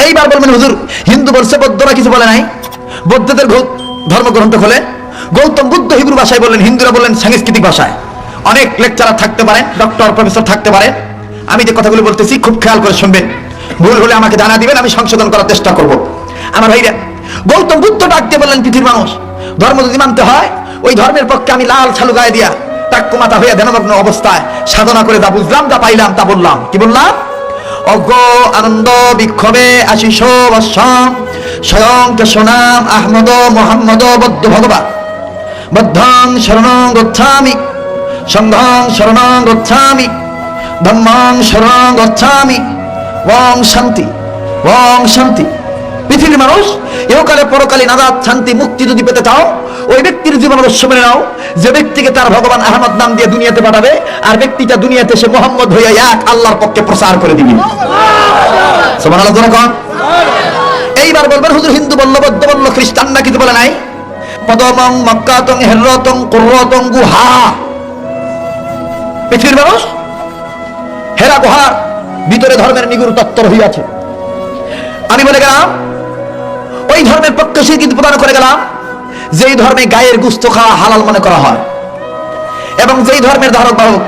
এইবার বলবেন হুজুর হিন্দু বলছে, বৌদ্ধরা কিছু বলে নাই? বৌদ্ধদের ধর্মগ্রন্থ খোলে, গৌতম বুদ্ধ হিব্রু ভাষায় বললেন, হিন্দুরা বললেন সাংস্কৃতিক ভাষায়। অনেক লেকচারার থাকতে পারেন, ডক্টর প্রফেসর থাকতে পারেন। আমি যে কথাগুলো বলতেছি খুব খেয়াল করে শুনবেন, ভুল হলে আমাকে জানা দিবেন, আমি সংশোধন করার চেষ্টা করব। আমার ভাইরা, গৌতম বুদ্ধ ডাক দিয়ে বললেন, পৃথিবীর মানুষ ধর্ম যদি মানতে হয়, ওই ধর্মের পক্ষে আমি লাল ছালু গায়ে দিয়া টাক্কু মাথা হইয়া ধ্যানমগ্ন অবস্থায় সাধনা করে যা বুঝলাম, যা পাইলাম তা বললাম। কি বললাম? অজ্ঞ আনন্দ বিক্ষোভে আশিস বৎসম স্বয়ং কেশনাম আহমদ মোহাম্মদ বদ্ধ ভগবান বদ্ধং শরণং গচ্ছামি সংঘং শরণং গচ্ছামি ধম্মং শরণং গচ্ছামি ওং শান্তি ওং শান্তি। পৃথিবীর মানুষ ইহকালে পরকালে নাজাত শান্তি মুক্তি যদি পেতে চাও, ওই ব্যক্তির জীবন অবশ্য মেনে নাও যে ব্যক্তিকে তার ভগবান আহমদ নাম দিয়ে দুনিয়াতে পাঠাবে, আর ব্যক্তিটা দুনিয়াতে সে মোহাম্মদ হইয়া এক আল্লাহর পক্ষে প্রচার করে দিবে। সুবহানাল্লাহ জনগণ। এইবার বলবেন হুজুর হিন্দু বলল, বৌদ্ধ বলল, খ্রিস্টানরা কিছু বলে নাই? পদমং মক্কাতং হেরতং কুরতং গুহা। পৃথিবীর মানুষ হেরা গুহার ভিতরে ধর্মের নিগুড় তত্ত্ব হইয়াছে। আমি বলে গেলাম ওই ধর্মের পক্ষে স্বীকৃতি প্রদান করে গেলাম যেই ধর্মে গায়ের গোশত খাওয়া হালাল মনে করা হয়, এবং যেই ধর্মের ধারক বাহক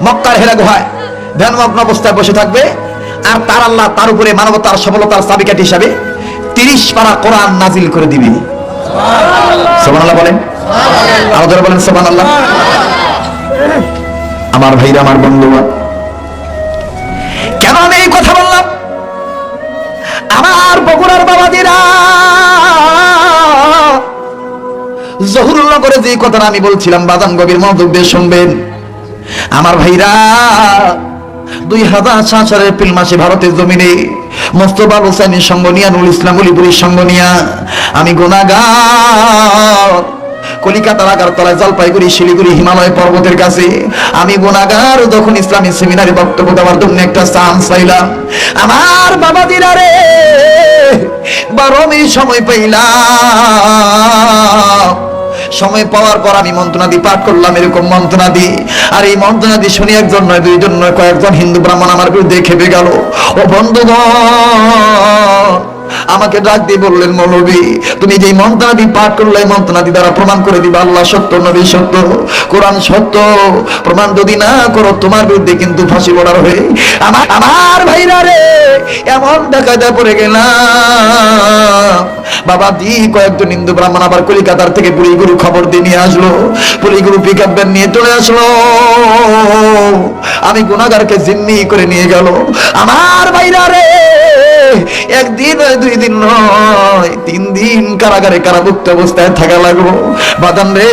মক্কার হেরা গুহায় ধ্যানমগ্ন অবস্থায় বসে থাকবে, আর তার আল্লাহ তার উপরে মানবতার সফলতার চাবিকাঠি হিসাবে 30 পারা কোরআন নাজিল করে দিবে। সুবহানাল্লাহ বলেন, আরো জোরে বলেন সুবহানাল্লাহ। আমার ভাইরা, আমার বন্ধুরা, কেন আমি এই কথা বললাম? আমার বগুড়ার বাবাজিরা, জহুরুল্লাহ করে যে কথাটা আমি বলছিলাম, বাদাম গভীর মনোযোগ দিয়ে শুনবেন। আমার ভাইরা, 2007 সালের এপ্রিল মাসে ভারতের জমিনে মোস্তফা হোসেনের সঙ্গ নিয়া, নুরুল ইসলাম অলিপুরীর সঙ্গ নিয়া আমি গুনাহগার কলিকাতার আগারতলায়, জলপাইগুড়ি, শিলিগুড়ি, হিমালয় পর্বতের কাছে আমি গুনাহগার যখন ইসলামী সেমিনারে বক্তব্য দেওয়ার জন্য একটা চান্স পাইলাম, আমার বাবাজিরা রে, 12 মিনিট সময় পাইলাম। সময় পাওয়ার পর আমি মন্ত্রনাদি পাঠ করলাম, এরকম মন্ত্রনাদি। আর এই মন্ত্রনাদি শুনি একজন নয়, দুইজন নয়, কয়েকজন হিন্দু ব্রাহ্মণ আমার বিরুদ্ধে খেপে গেল। ও বন্ধুগণ, আমাকে ডাক দিয়ে বললেন, মৌলবী তুমি যে মন্ত্রনাদি পাঠ করলে, মন্ত্রনাদি দ্বারা প্রমাণ করে দিবা আল্লাহ সত্য, নবী সত্য, কোরআন সত্য। প্রমাণ যদি না করো, তোমার বিরুদ্ধে কিন্তু ফাঁসি বর্ডার হয়ে আমার ভাইরা রে এমন ডাকাতে পড়ে গেলাম। বাবা দি কয়েকজন হিন্দু ব্রাহ্মণ আবার কলিকাতার থেকে পুলিগুরু খবর দিয়ে নিয়ে আসলো, পুলিগুরু পিক আপ ভ্যান নিয়ে চলে আসলো, আমি গুনাহগারকে জিম্মি করে নিয়ে গেল। আমার ভাইরা রে, একদিন নয়, 2 দিন নয়, 3 দিন কারাগারে কারাভুক্ত অবস্থায় থাকা লাগলো। বাদান রে,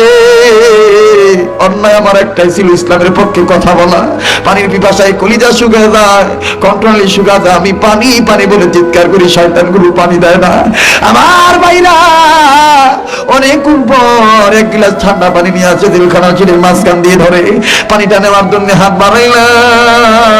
অন্যায় আমার একটাই ছিল, ইসলামের পক্ষে কথা বলা। পানির পিপাসায় কলিজা শুকা যায়, কন্ট্রোলে শুকা যায়, আমি পানি পানি বলে চিৎকার করি, শয়তানগুলো পানি দেয় না। আমার ভাইরা, অনেকক্ষণ পর 1 গ্লাস ঠান্ডা পানি নিয়ে আসে, জেলখানার ছিলের মাঝখান দিয়ে ধরে পানিটা নেওয়ার জন্য হাত বাড়াইলাম।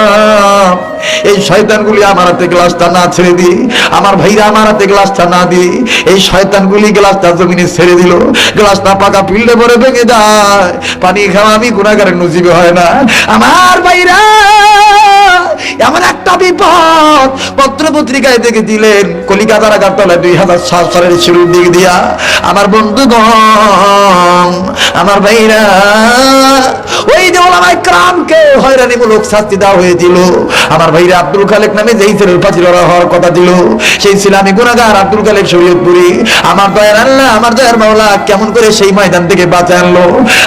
এই শয়তানগুলি আমার হাতে গ্লাসটা না ছেড়ে দি, আমার ভাইরা আমার হাতে গ্লাসটা না দি, এই শয়তানগুলি গ্লাসটা জমিনে ছেড়ে দিল। গ্লাসটা পাকা ফিল্ডে পরে ভেঙে যায়, পানি খাওয়া আমি গুনাহগারের নসিবে হয় না। আমার ভাইরা, এমন একটা বিপদ পত্র পত্রিকায় দেখে দিলেন, কলিকাতার আগারতলায় 2007 সালের শুরুর দিক দিয়া। আমার বন্ধুগণ, আমার ভাইরা, ওই যে ওলামায়ে কেরামকে হয়রানিমূলক শাস্তি দেওয়া হয়েছিল, আমার ভাইরা আব্দুল খালেক নামে যেই ছেলের ফাঁসি হওয়ার কথা ছিল, সেই ছিল আমি গুনাহগার আব্দুল খালেক শরীয়তপুরি। আমার দয়ার আল্লাহ, আমার দয়ার মাওলা কেমন করে সেই ময়দান থেকে বাঁচায় আনলো।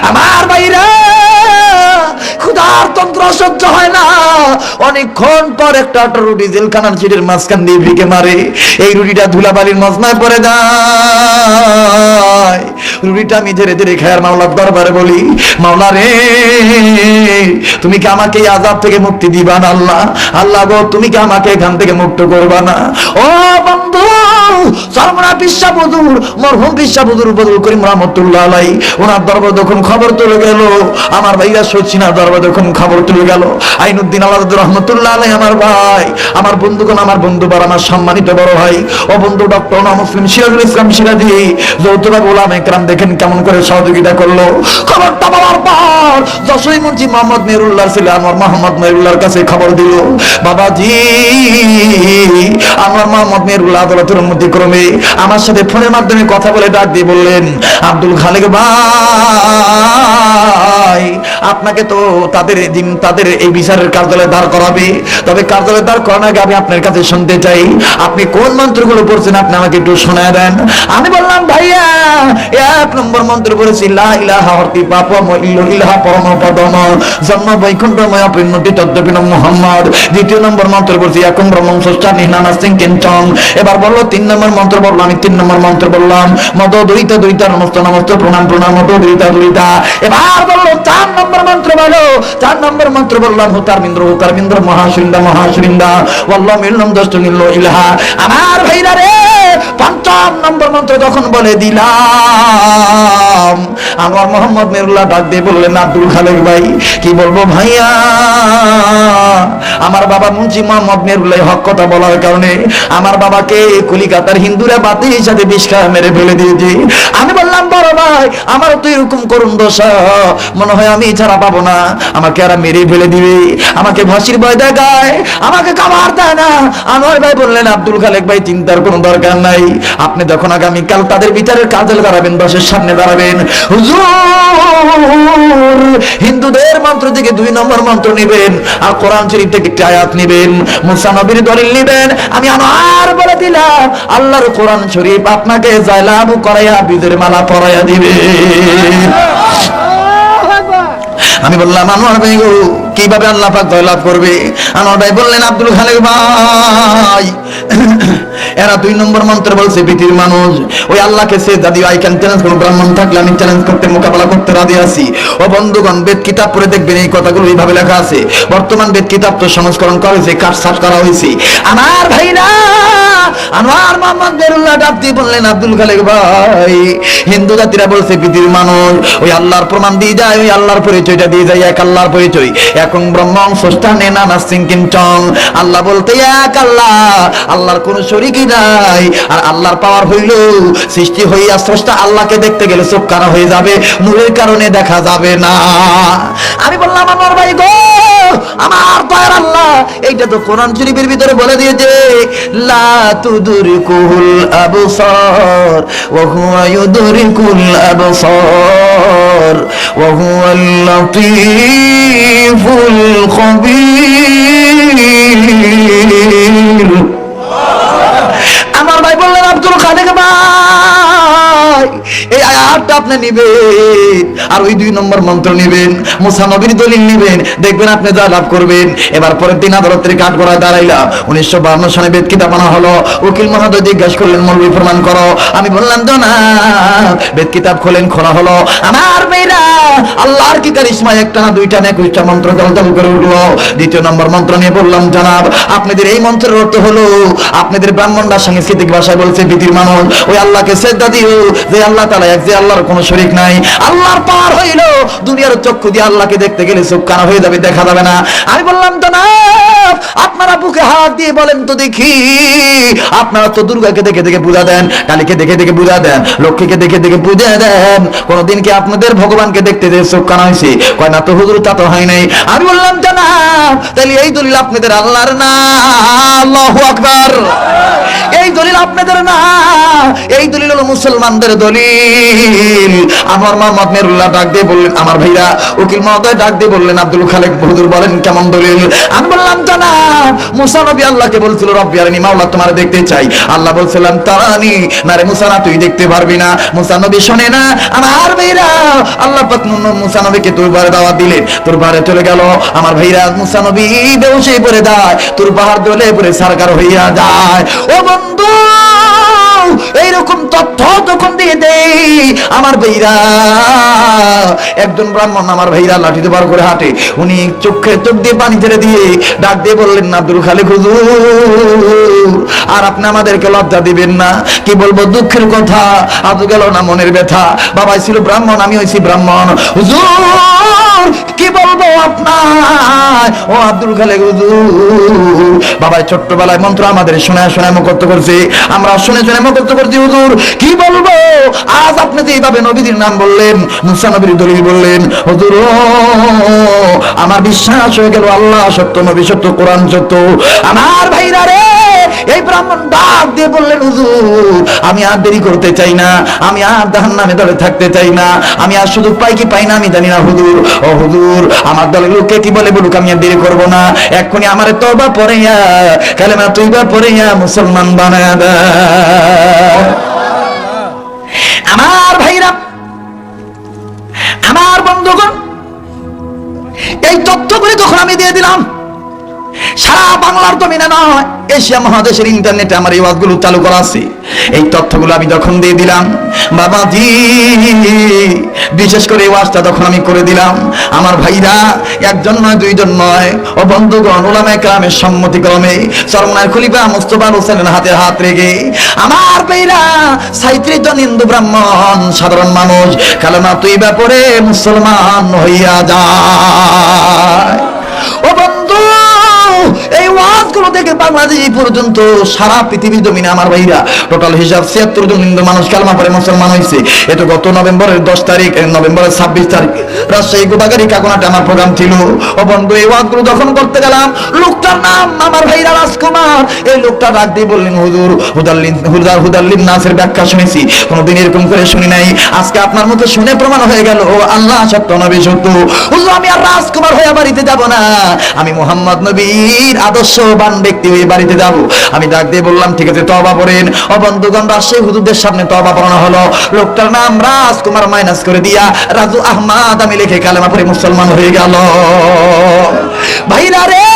আমার ভাইরা, ক্ষুধার তন্ত্র সহ্য হয় না, অনেকক্ষণ পর একটা রুটি জেলখানার সিটের মাঝখান দিয়ে ভিকে মারে, এই রুটিটা ধুলাবালির মজমায় পড়ে যায়। রুটিটা আমি ধীরে ধীরে খায়ার মাওলার দরবারে বলি, মাওলা রে, তুমি কি আমাকে এই আযাব থেকে মুক্তি দিবা না? আল্লাহ, আল্লাহ গো, তুমি কি আমাকে এখান থেকে মুক্ত করবা না? ও বন্ধু, সরমনা পিসা বদুর মরহুম পিসা বদুর বদুল করিম রহমতুল্লাহ আলাই ওনার দরবার যখন খবর তুলে গেল, আমার ভাইরা সচিনা দরবার যখন খবর তুলে গেল, আইনুদ্দিন আলাদা রহমতুল্লাহ আলাই আমার ভাই, আমার বন্ধুগণ, আমার বন্ধুবার, আমার সম্মানিত বড় ভাই ও বন্ধু ডক্টর মুসলিম সিরাজুল ইসলাম সিরাজি যৌথভাবে ওলামা একরাম দেখেন কেমন করে সহযোগিতা করলো। খবরটা বলার পর যশোরী মুন্সি মোহাম্মদ মেহরুল্লাহ ছিল আমার মোহাম্মদ মেহরুল্লাহর কাছে খবর দিল, বাবাজি আমার মোহাম্মদ মেহরুল্লাহ আদালতের অনুমতি ক্রমে আমার সাথে ফোনের মাধ্যমে কথা বলে ডাক দিয়ে বললেন, আব্দুল খালেক ভাই আপনাকে তো তাদের এই বিচারের কার্যালয়ে দাঁড় করাবে, তবে কার্যালয়ে দাঁড় করানোর আগে আমি আপনার কাছে শুনতে চাই আপনি কোন মন্ত্রগুলো পড়ছেন, আপনি আমাকে একটু শোনায় দেন। আমি বললাম, ভাইয়া 1 নম্বর মন্ত্র পড়েছি লা ইলাহা হরতি পাপম ইল্লাল্লাহ পরম পদম জন্ম বৈকুণ্ঠময় প্রেমটি তত্ত্ববিন মুহাম্মদ। 2 নম্বর মন্ত্র পড়ছি একম ব্রহ্মং সষ্টা নিহনানা সিং কিঞ্চং। এবার বললো 3 নম্বর মন্ত্র বললাম, আমি 3 নম্বর মন্ত্র বললাম মদ দুইতা দুইতা নমস্ত নমস্ত প্রণাম প্রণাম মদ দুইতা দুইতা। এবার বললো 4 নম্বর মন্ত্র বলো, 4 নম্বর মন্ত্র বললাম হুতার মিন্দ্র মহাশৃঙ্গা মহাশৃঙ্গা ওয়াল্লাহ মিল্লাম দষ্ট মিল্ল ইলাহা। আমার ভাইরা রে 5 নম্বর মন্ত্র যখন বলে দিলাম, আমার মোহাম্মদ মেহরুল্লাহ ডাক দিয়ে বললেন, আব্দুল খালেক ভাই কি বলবো ভাইয়া, আমার বাবা মুন্সি মোহাম্মদ মেহরুল্লাহ হক কথা বলার কারণে আমার বাবাকে কলিকাতার হিন্দুরা বাতির সাথে বিষ খাওয়া মেরে ফেলে দিয়েছে। আমি বললাম, বড় ভাই আমার তো এরকম করুন দশা, মনে হয় আমি ছাড়া পাবো না, আমাকে আর মেরে ফেলে দিবে, আমাকে ফাঁসির ভয় দেখায়, আমাকে খাবার দেয় না। আমার ভাই বললেন, আব্দুল খালেক ভাই চিন্তার কোনো দরকার নাই, আপনি যখন আগামীকাল তাদের বিচারের কাজে দাঁড়াবেন, দশের সামনে দাঁড়াবেন, হুজুর হিন্দুদের মন্ত্র থেকে 2 নম্বর মন্ত্র নেবেন আর কোরআন শরীফ থেকে একটি আয়াত নেবেন, মুসা নবীর দলিল নেবেন। আমি আনোয়ার বলে দিলাম, আল্লাহর কোরআন শরীফ আপনাকে জয়লাভ করাইয়া বীজের মালা পরাইয়া দিবে। আমি বললাম, আনোয়ার ভাই গো কিভাবে আল্লাহ পাক জয়লাভ করবে? আনোয়ার ভাই বললেন, আব্দুল খালেক ভাই এরা 2 নম্বর মন্ত্র বলছে পৃথিবীর মানুষ ওই আল্লাহকে সেজদা দিও, আই ক্যান চ্যালেঞ্জ, কোন ব্রাহ্মণ থাকলে আমি চ্যালেঞ্জ করতে মোকাবেলা করতে রাজি আছি। ও বন্ধুগণ, বেদ কিতাব পড়ে দেখবেন এই কথাগুলো এইভাবে লেখা আছে। বর্তমান বেদ কিতাব তো সংস্করণ করা হয়েছে, কাটছাঁট করা হয়েছে। আমার ভাইরা আনোয়ার মোহাম্মদ মেহরুল্লাহ ডাক দিয়ে বললেন, আব্দুল খালেক ভাই হিন্দু জাতিরা বলছে পৃথিবীর মানুষ ওই আল্লাহর প্রমাণ দিয়ে যায়, ওই আল্লাহর পরিচয়টা দিয়ে যায়, এক আল্লাহর পরিচয়, একং ব্রহ্মং স্রষ্টা নেনা সিং কিঞ্চং। আল্লাহ বলতে এক আল্লাহ, আল্লাহর কোনো শরীকই নাই। আর আল্লাহর পাওয়ার হইল সৃষ্টি হইয়া স্রষ্টা আল্লাহকে দেখতে গেলে চোখ কানা হয়ে যাবে, নূরের কারণে দেখা যাবে না। আমি বললাম, আমার ভাই গো আমার দয়ার আল্লাহ এইটা তো কোরআন শরীফের ভিতরে বলে দিয়েছে, লা তুদরিকুল আবসার ওয়া হুয়া ইউদরিকুল আবসার ওয়া হুয়াল লাতীফুল খবীর। আমার ভাই বললেন, আব্দুল খালেক ভাই এই আয়াতটা আপনি নিবেন আর ওই 2 নম্বর মন্ত্র নিবেন, মুসা নবীর দলিল নিবেন, দেখবেন আপনি যা লাভ করবেন। এবার পরের দিন আদালতের কাঠ করায় দাঁড়াইলা। 1952 সালে বেদ কিতাব আনা হলো। উকিল মহোদয় জিজ্ঞাসা করলেন, মৌলবী প্রমাণ করো। আমি বললাম, জনাব বেদ কিতাব খোলেন, খোলা হলো। আমার মেয়েরা আল্লাহর কি কারিশমা, একটা না 2টা না 21টা মন্ত্র দলদল করে উঠলো। 2 নম্বর মন্ত্র নিয়ে বললাম, জনাব আপনাদের এই মন্ত্রের অর্থ হলো আপনাদের ব্রাহ্মণরা সাংস্কৃতিক ভাষায় বলছে পৃথিবীর মানুষ ওই আল্লাহকে সেজদা দিও, যে আল্লাহ তাআলা এক, যে আল্লাহর কোনো শরীক নাই। আল্লাহর পাওয়ার হইল দুনিয়ার চক্ষু দিয়ে আল্লাহকে দেখতে গেলে চোখ কানা হয়ে যাবে, দেখা যাবে না। আমি বললাম, জনাব আপনারা বুকে হাত দিয়ে বলেন তো দেখি, আপনারা তো দুর্গাকে দেখে দেখে পূজা দেন, কালীকে দেখে দেখে পূজা দেন, লক্ষ্মীকে দেখে দেখে পূজা দেন, কোনদিন কি আপনাদের ভগবানকে দেখতে যে চোখ কানা হয়েছে? কয় না তো হুজুর, তা তো হয় নাই। আমি বললাম, জনাব তাহলে এই দলিল আপনাদের আল্লাহর না? আল্লাহু আকবার। এই দলিল আপনাদের না, এই দলিল হলো মুসলমানদের দলিল। আমার মোহাম্মদ মেহরুল্লাহ ডাক দিয়ে বললেন, আমার ভাইরা উকিল মহোদয় ডাক দিয়ে বললেন, আব্দুল খালেক হুজুর বলেন কেমন দলিল? আমি বললাম, জনাব মুসা নবী আল্লাহকে বলছিল, রব্বি আরিনি মাওলা তোমার দেখতে চাই। আল্লাহ বলছিলেন, তারানি না রে মুসা, না তুই দেখতে পারবি না। মুসা নবী শোনে না। আমার ভাইরা আল্লাহ পাক মুসা নবীকে দরবারে দাওয়াত দিলেন, দরবারে চলে গেল। আমার ভাইরা মুসা নবী বেহুশ পড়ে যায়, তোর পাহাড় দলে পড়ে সারকার হইয়া যায়। ও বন্ধু এইরকম তথ্য যখন দিয়ে দেই আমার ভাইরা, একজন ব্রাহ্মণ আমার ভাইরা লাঠিতে বার করে হাঁটে, উনি চোখ দিয়ে পানি ছেড়ে দিয়ে ডাক দিয়ে বললেন, আব্দুল খালিক হুজুর, আর আপনি আমাদেরকে লজ্জা দিবেন না, কি বলবো দুঃখের কথা, আজ গেল না মনের ব্যথা, বাবাই ছিল ব্রাহ্মণ, আমি হয়েছি ব্রাহ্মণ, হুজুর কি বলবো আপনার, ও আব্দুল খালিক হুজুর, বাবাই ছোট্টবেলায় মন্ত্র আমাদের শোনায় শোনায় মুখস্থ করছে, আমরা শুনে শুনে মুখস্থ করছি, হুজুর কি বলবো, আজ আপনি যে এইভাবে নবীদের নাম বললেন, মুসা নবীর দলিল বললেন, হুজুর আমার বিশ্বাস হয়ে গেল আল্লাহ সত্য, নবী সত্য, কোরআন সত্য। আমার ভাইরা রে, এই ব্রাহ্মণ ডাক দিয়ে বললেন, হুজুর আমি আর দেরি করতে চাই না, আমি আর জাহান্নামে দলে থাকতে চাই না, আমি আর সুযোগ পাই কি পাই না আমি জানি না হুজুর, ও হুজুর আমার দলের লোককে কি বলে বলুক, আমি আর দেরি করবো না, এক্ষুনি আমার তওবা পড়িয়া কালেমা তওবা পড়িয়া মুসলমান বানায়া দাও। আমার ভাইরা, আমার বন্ধুগণ, এই তথ্যগুলি যখন আমি দিয়ে দিলাম, সারা বাংলার জমিনে নয়, এশিয়া মহাদেশের ইন্টারনেটে আমার এই ওয়াজগুলো চালু করা আছে, এই তথ্যগুলো আমি যখন দিয়ে দিলাম, বাবাজি বিশেষ করে এই ওয়াজটা যখন আমি করে দিলাম, আমার ভাইরা একজন নয় দুইজন নয়, ও বন্ধুগণ, উলামায়ে কেরামের সম্মতিক্রমে চরমনায়ের খলিফা মুস্তাফা হোসেনের হাতে হাত রেখে আমার ভাইরা ৩৭ জন হিন্দু ব্রাহ্মণ সাধারণ মানুষ কালেমা তওবা পড়ে মুসলমান হইয়া যায়। ও বন্ধু, এই ওয়াজগুলো দেখে বাংলাদেশ পর্যন্ত সারা পৃথিবীর জমিনে আমার ভাইরা টোটাল হিসাব ৭৬ জন হিন্দু মানুষ কালেমা পড়ে মুসলমান হয়েছে। এটা গত নভেম্বরের ১০ তারিখ, নভেম্বরের ২৬ তারিখ রাজশাহী গোদাগাড়ি কাকনাটে আমার প্রোগ্রাম ছিল। ও বন্ধু, এই ওয়াজগুলো যখন করতে গেলাম, লোকটার নাম আমার ভাইরা রাজকুমার, এই লোকটা ডাক দিয়ে বললেন, হুজুর হুদাল্লিন নাসের ব্যাখ্যা শুনেছি, কোনোদিন এরকম করে শুনি নাই, আজকে আপনার মুখে শুনে প্রমাণ হয়ে গেল ও আল্লাহ সত্য, নবী সত্য। হুজুর আমি আর রাজকুমার হয়ে বাড়িতে যাব না, আমি মুহাম্মদ নবীর আদর্শবান ব্যক্তি হয়ে বাড়িতে যাব। আমি ডাক দিয়ে বললাম, ঠিক আছে তওবা পড়েন। ও বন্ধুগণ, রাজশাহী হুজুরদের সামনে তওবা পড়ানো হলো, লোকটার নাম রাজকুমার মাইনাস করে দিয়া রাজু আহমদ আমি লিখে কালেমা পড়ে মুসলমান হয়ে গেল। ভাইরা রে,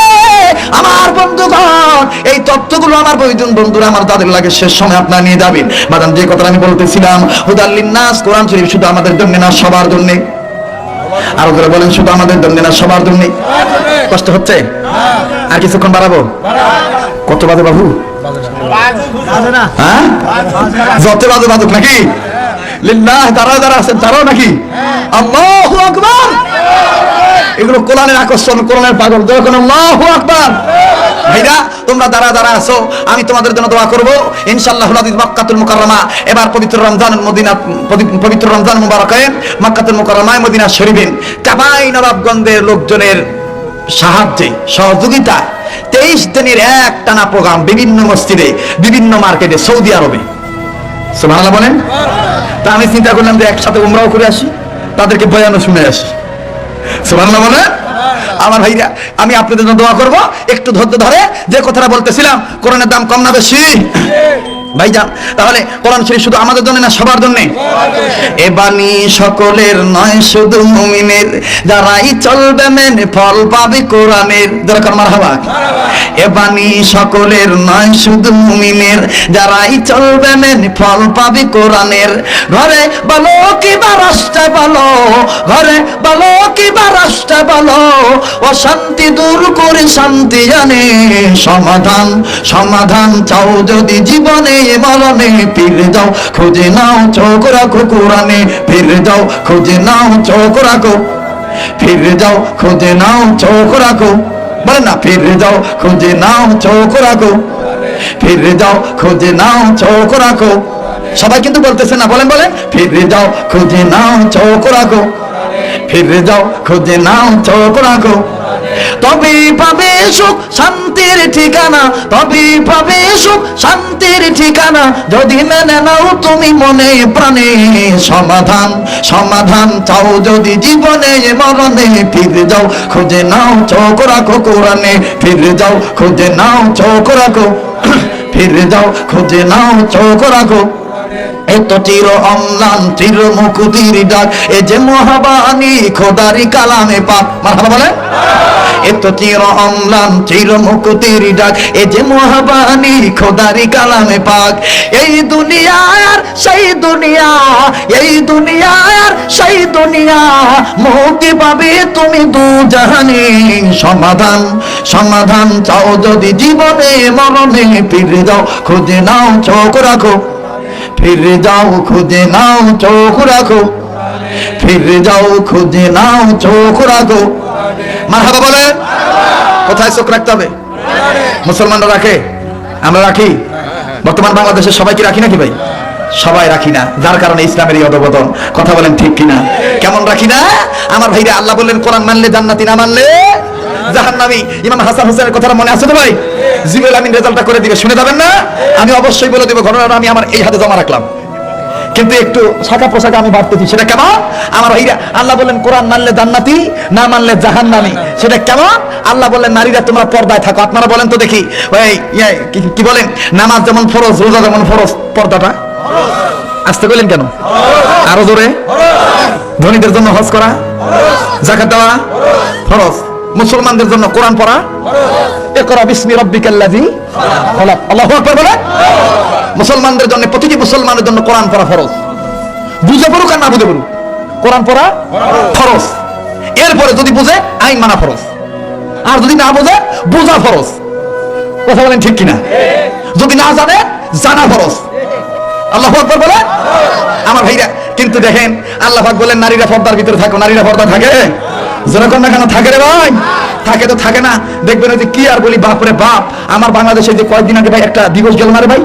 আমার বন্ধুগণ, এই তথ্যগুলো আমার বৈজন বন্ধুরা আমার তাদের লাগে শেষ সময় আপনারা নিয়ে যাবেন। মাদাম যে কথা আমি বলতেছিলাম, হুদাল্লিন নাস, কোরআন শরীফ শুধু আমাদের জন্য না, সবার জন্য। আরো করে বলেন, শুধু আমাদের জন্য না, সবার জন্য। কষ্ট হচ্ছে? আর কিছুক্ষণ বাড়াবো? কত বাজে বাবু? হ্যাঁ, যত বাজে বাজুক নাকি? লিল্লাহ, দাঁড়া আছেন তারাও নাকি? আল্লাহু আকবার। এগুলো কোরআনের আকর্ষণ, কোরআনের পাগল, যখন আল্লাহু আকবার। ভাইরা তোমরা দাঁড়া আছো, আমি তোমাদের জন্য দোয়া করব ইনশাআল্লাহ। মক্কাতুল মুকাররমা, এবার পবিত্র রমজান মদিনা, পবিত্র রমজান মুবারকে মক্কাতুল মুকাররমায় মদিনা শরীফিন কাবাই নবাবগঞ্জের লোকজনের সাহায্যে সহযোগিতায় 23 দিনের এক টানা প্রোগ্রাম বিভিন্ন মসজিদে, বিভিন্ন মার্কেটে, সৌদি আরবে। সুবহানাল্লাহ বলেন। তা আমি চিন্তা করলাম যে একসাথে উমরাও করে আসি, তাদেরকে বয়ানও শুনে আসি। সুবহানাল্লাহ বলেন। আমার ভাইরা, আমি আপনাদের জন্য দোয়া করব, একটু ধৈর্য ধরে। যে কথাটা বলতেছিলাম, কোরআনের দাম কম না বেশি? ভাইজান, তাহলে কোরআন শরীফ শুধু আমাদের জন্য না, সবার জন্য? এ বাণী সকলের নয়, শুধু মুমিনের, যারাই চলবে মেনে ফল পাবে কোরআনের। দরকার মারহাবা। এ বাণী সকলের নয়, শুধু মুমিনের, যারাই চলবে মেনে ফল পাবে কোরআনের। ঘরে বলো কি বা রাষ্ট্রে বলো, ঘরে বলো কি বা রাষ্ট্রে বলো, অশান্তি দূর করে শান্তি জানে সমাধান। সমাধান চাও যদি জীবনে মরণে, ফিরে যাও খুঁজে নাও চোখ রাখো কোরআনে, ফিরে যাও খুঁজে নাও চোখ রাখো, ফিরে যাও খুঁজে নাও চোখ রাখো। বলে না, ফিরে যাও খুঁজে নাও চোখ রাখো, ফিরে যাও খুঁজে নাও চোখ রাখো। সবাই কিন্তু বলতেছে না, বলেন বলেন, ফিরে যাও খুঁজে নাও চোখ রাখো, ফিরে যাও খুঁজে নাও চোখ রাখো। তবেই পাবে সুখ শান্তির ঠিকানা, তবেই পাবে সুখ শান্তির ঠিকানা, যদি মেনে নাও তুমি মনে প্রাণে সমাধান। সমাধান চাও যদি জীবনে মরণে, ফিরে যাও খুঁজে নাও চোখ রাখো কোরআনে, ফিরে যাও খুঁজে নাও চোখ রাখো, ফিরে যাও খুঁজে নাও চোখ রাখো। এত চির অম্লান চির মুকুতির ডাক, এ যে মহাবাণী খোদারি কালামে পাক। মারহাবা বলেন। এত চির অম্লান চির মুকুতির ডাক, এ যে মহাবাণী খোদারি কালামে পাক। এই দুনিয়ার সেই দুনিয়া, এই দুনিয়ার সেই দুনিয়া, মুক্তি পাবে তুমি দু জাহানে। সমাধান সমাধান চাও যদি জীবনে মরণে, ফিরে যাও খুঁজে নাও চোখ রাখো, ফিরে যাও খুঁজে নাও চোখ রাখো, ফিরে যাও খুঁজে নাও চোখ রাখো। মারহাবা বলে। কোথায় চোখ রাখতে হবে? মুসলমানরা রাখে, আমরা রাখি? বর্তমান বাংলাদেশের সবাই কি রাখি নাকি ভাই? সবাই রাখি না, যার কারণে ইসলামের এই অধঃপতন। কথা বলেন ঠিক কিনা? কেমন রাখি না আমার ভাইরা? আল্লাহ বললেন কোরআন মানলে জান্নাতি, না মানলে জাহান্নামী। ইমাম হাসান হোসেনের কথাটা মনে আছে তো ভাই? জিবরাইল আমিন রেজাল্টটা করে দিবে, শুনে যাবেন না? আমি অবশ্যই বলে দিব, ঘটনাটা আমি আমার এই হাতে জমা রাখলাম, কিন্তু একটু শাখা পোশাকে আমি বাড়তেছি। সেটা কেমন আমার ভাইরা? আল্লাহ বললেন কোরআন মানলে জান্নাতি, না মানলে জাহান্নামী। সেটা কেমন? আল্লাহ বললেন নারীরা তোমরা পর্দায় থাকো। আপনারা বলেন তো দেখি, ওই কি বলেন? নামাজ যেমন ফরজ, রোজা যেমন ফরজ, পর্দাটা আসতে বললেন কেন? আরো জোরে। ধনীদের জন্য হজ করা, যাকাত দেওয়া ফরজ। মুসলমানদের জন্য কোরআন পড়া, ইকরা বিসমি রাব্বিকাল্লাযী খালাক। আল্লাহু আকবার বলে। মুসলমানদের জন্য, প্রতিটি মুসলমানের জন্য কোরআন পড়া ফরজ। বুঝে পড়ুক আর না বুঝে পড়ুক, কোরআন পড়া ফরজ। এরপরে যদি বুঝে আইন মানা ফরজ, আর যদি না বুঝে বোঝা ফরজ। কথা বলেন ঠিক কিনা? যদি না জানে জানা ফরজ। আল্লাহু আকবার বলে আমার ভাইরা। কিন্তু দেখেন আল্লাহ পাক বলেন নারীরা পর্দার ভিতরে থাকো। নারীরা পর্দা থাকে? যেরকম না কেন থাকে রে ভাই? থাকে তো থাকে না? দেখবেন ওই যে কি আর বলি, বাপ রে বাপ, আমার বাংলাদেশে যে কয়েকদিন আগে ভাই একটা দিবস গেল না রে ভাই?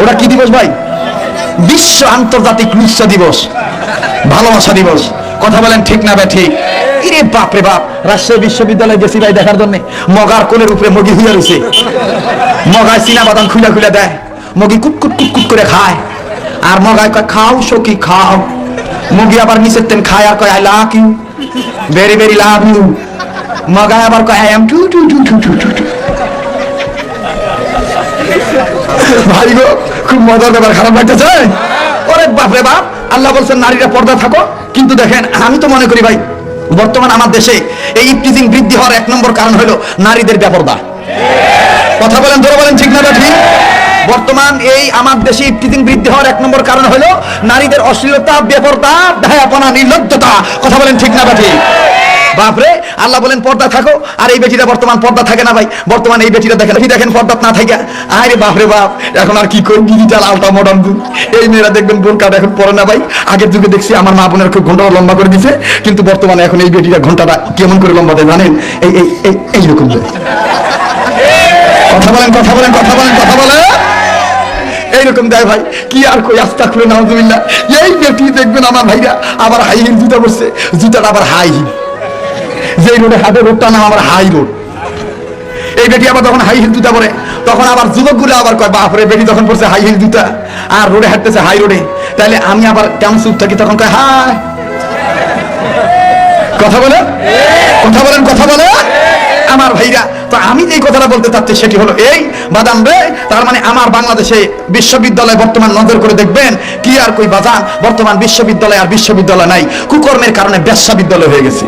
ওটা কি দিবস ভাই? বিশ্ব আন্তর্জাতিক লুচ্চা দিবস, ভালোবাসা দিবস। কথা বলেন ঠিক না ভাই? ঠিক। ইরে বাপ রে বাপ, রাজশাহী বিশ্ববিদ্যালয়ে গেছি ভাই দেখার জন্য। মগার কোলের উপরে মগি হুইয়া রয়েছে, মগায় চীনা বাদাম খুলে খুলে দেয়, মগি কুটকুট কুটকুট করে খায়। আর মগায় কয় খাও সখী খাও। মগি আবার নিচের তেন খায় আর কয় I love you, very very love you. মগায় আবার কয় I am too too too too too too. ভাই গো, খুব মজার ব্যাপার, খারাপ লাগতেছে? ওরে বাপ রে বাপ, আল্লাহ বলছেন নারীরা পর্দা থাকো। কিন্তু দেখেন আমি তো মনে করি ভাই, বর্তমান আমার দেশে এই ইফটিজিং বৃদ্ধি হওয়ার এক নম্বর কারণ হলো নারীদের বেপরদা। কথা বলেন, ধরে বলেন ঠিক না ঠিক? বর্তমান এই আমার দেশে ইফটিজিং বৃদ্ধি হওয়ার এক নম্বর কারণ হলো নারীদের অশ্লীলতা, বেপরদা, দায়াপনা, নির্লজ্জতা। কথা বলেন ঠিক না ঠিক? বাপরে, আল্লাহ বলেন পর্দা থাকো, আর এই বেটিটা বর্তমান পর্দা থাকে না ভাই। বর্তমান এই বেটিটা দেখেন পর্দা না থাকে। আরে বাপরে বাপ, এখন আর কি করি, ডিজিটাল আলট্রা মডার্ন যুগ। এই মেয়েরা দেখবেন বোরকাটা এখন পরে না ভাই। আগের যুগে দেখছি আমার মা বোনের খুব ঘন্টা লম্বা করে দিছে, কিন্তু বর্তমানে এখন এই বেটিটা ঘন্টাটা কেমন করে লম্বা দেয় জানেন? এইরকম দেয়। কথা বলেন, কথা বলেন, কথা বলেন, কথা বলেন। এইরকম দেয় ভাই। কি আর কই, আস্তাগফিরুল্লাহ, নাউযুবিল্লাহ। এই বেটি দেখবেন আমার ভাইরা আবার হাই হিল জুতা পরছে, জুতাটা আবার হাই হিল। যে রোডে হাটে, রোডটা নাম আবার হাই রোড। এই বেটি আবার যখন হাই হিল জুতা পরে, তখন আবার যুবকগুলো আবার কয় বাপরে, বেটি যখন পড়ছে হাই হিল জুতা আর রোডে হাঁটতেছে হাই রোডে, তাহলে আমি আবার কেমন চুপ থাকি? তখন কয় হাই। কথা বলে, কথা বলেন, কথা বলে আমার ভাইরা। তো আমি যে কথাটা বলতে চাচ্ছি সেটি হলো এই বাদাম রে, তার মানে আমার বাংলাদেশে বিশ্ববিদ্যালয় বর্তমান নজর করে দেখবেন কি আর কই বাজান, বর্তমান বিশ্ববিদ্যালয় আর বিশ্ববিদ্যালয় নাই, কুকর্মের কারণে ব্যবসা বিদ্যালয় হয়ে গেছে।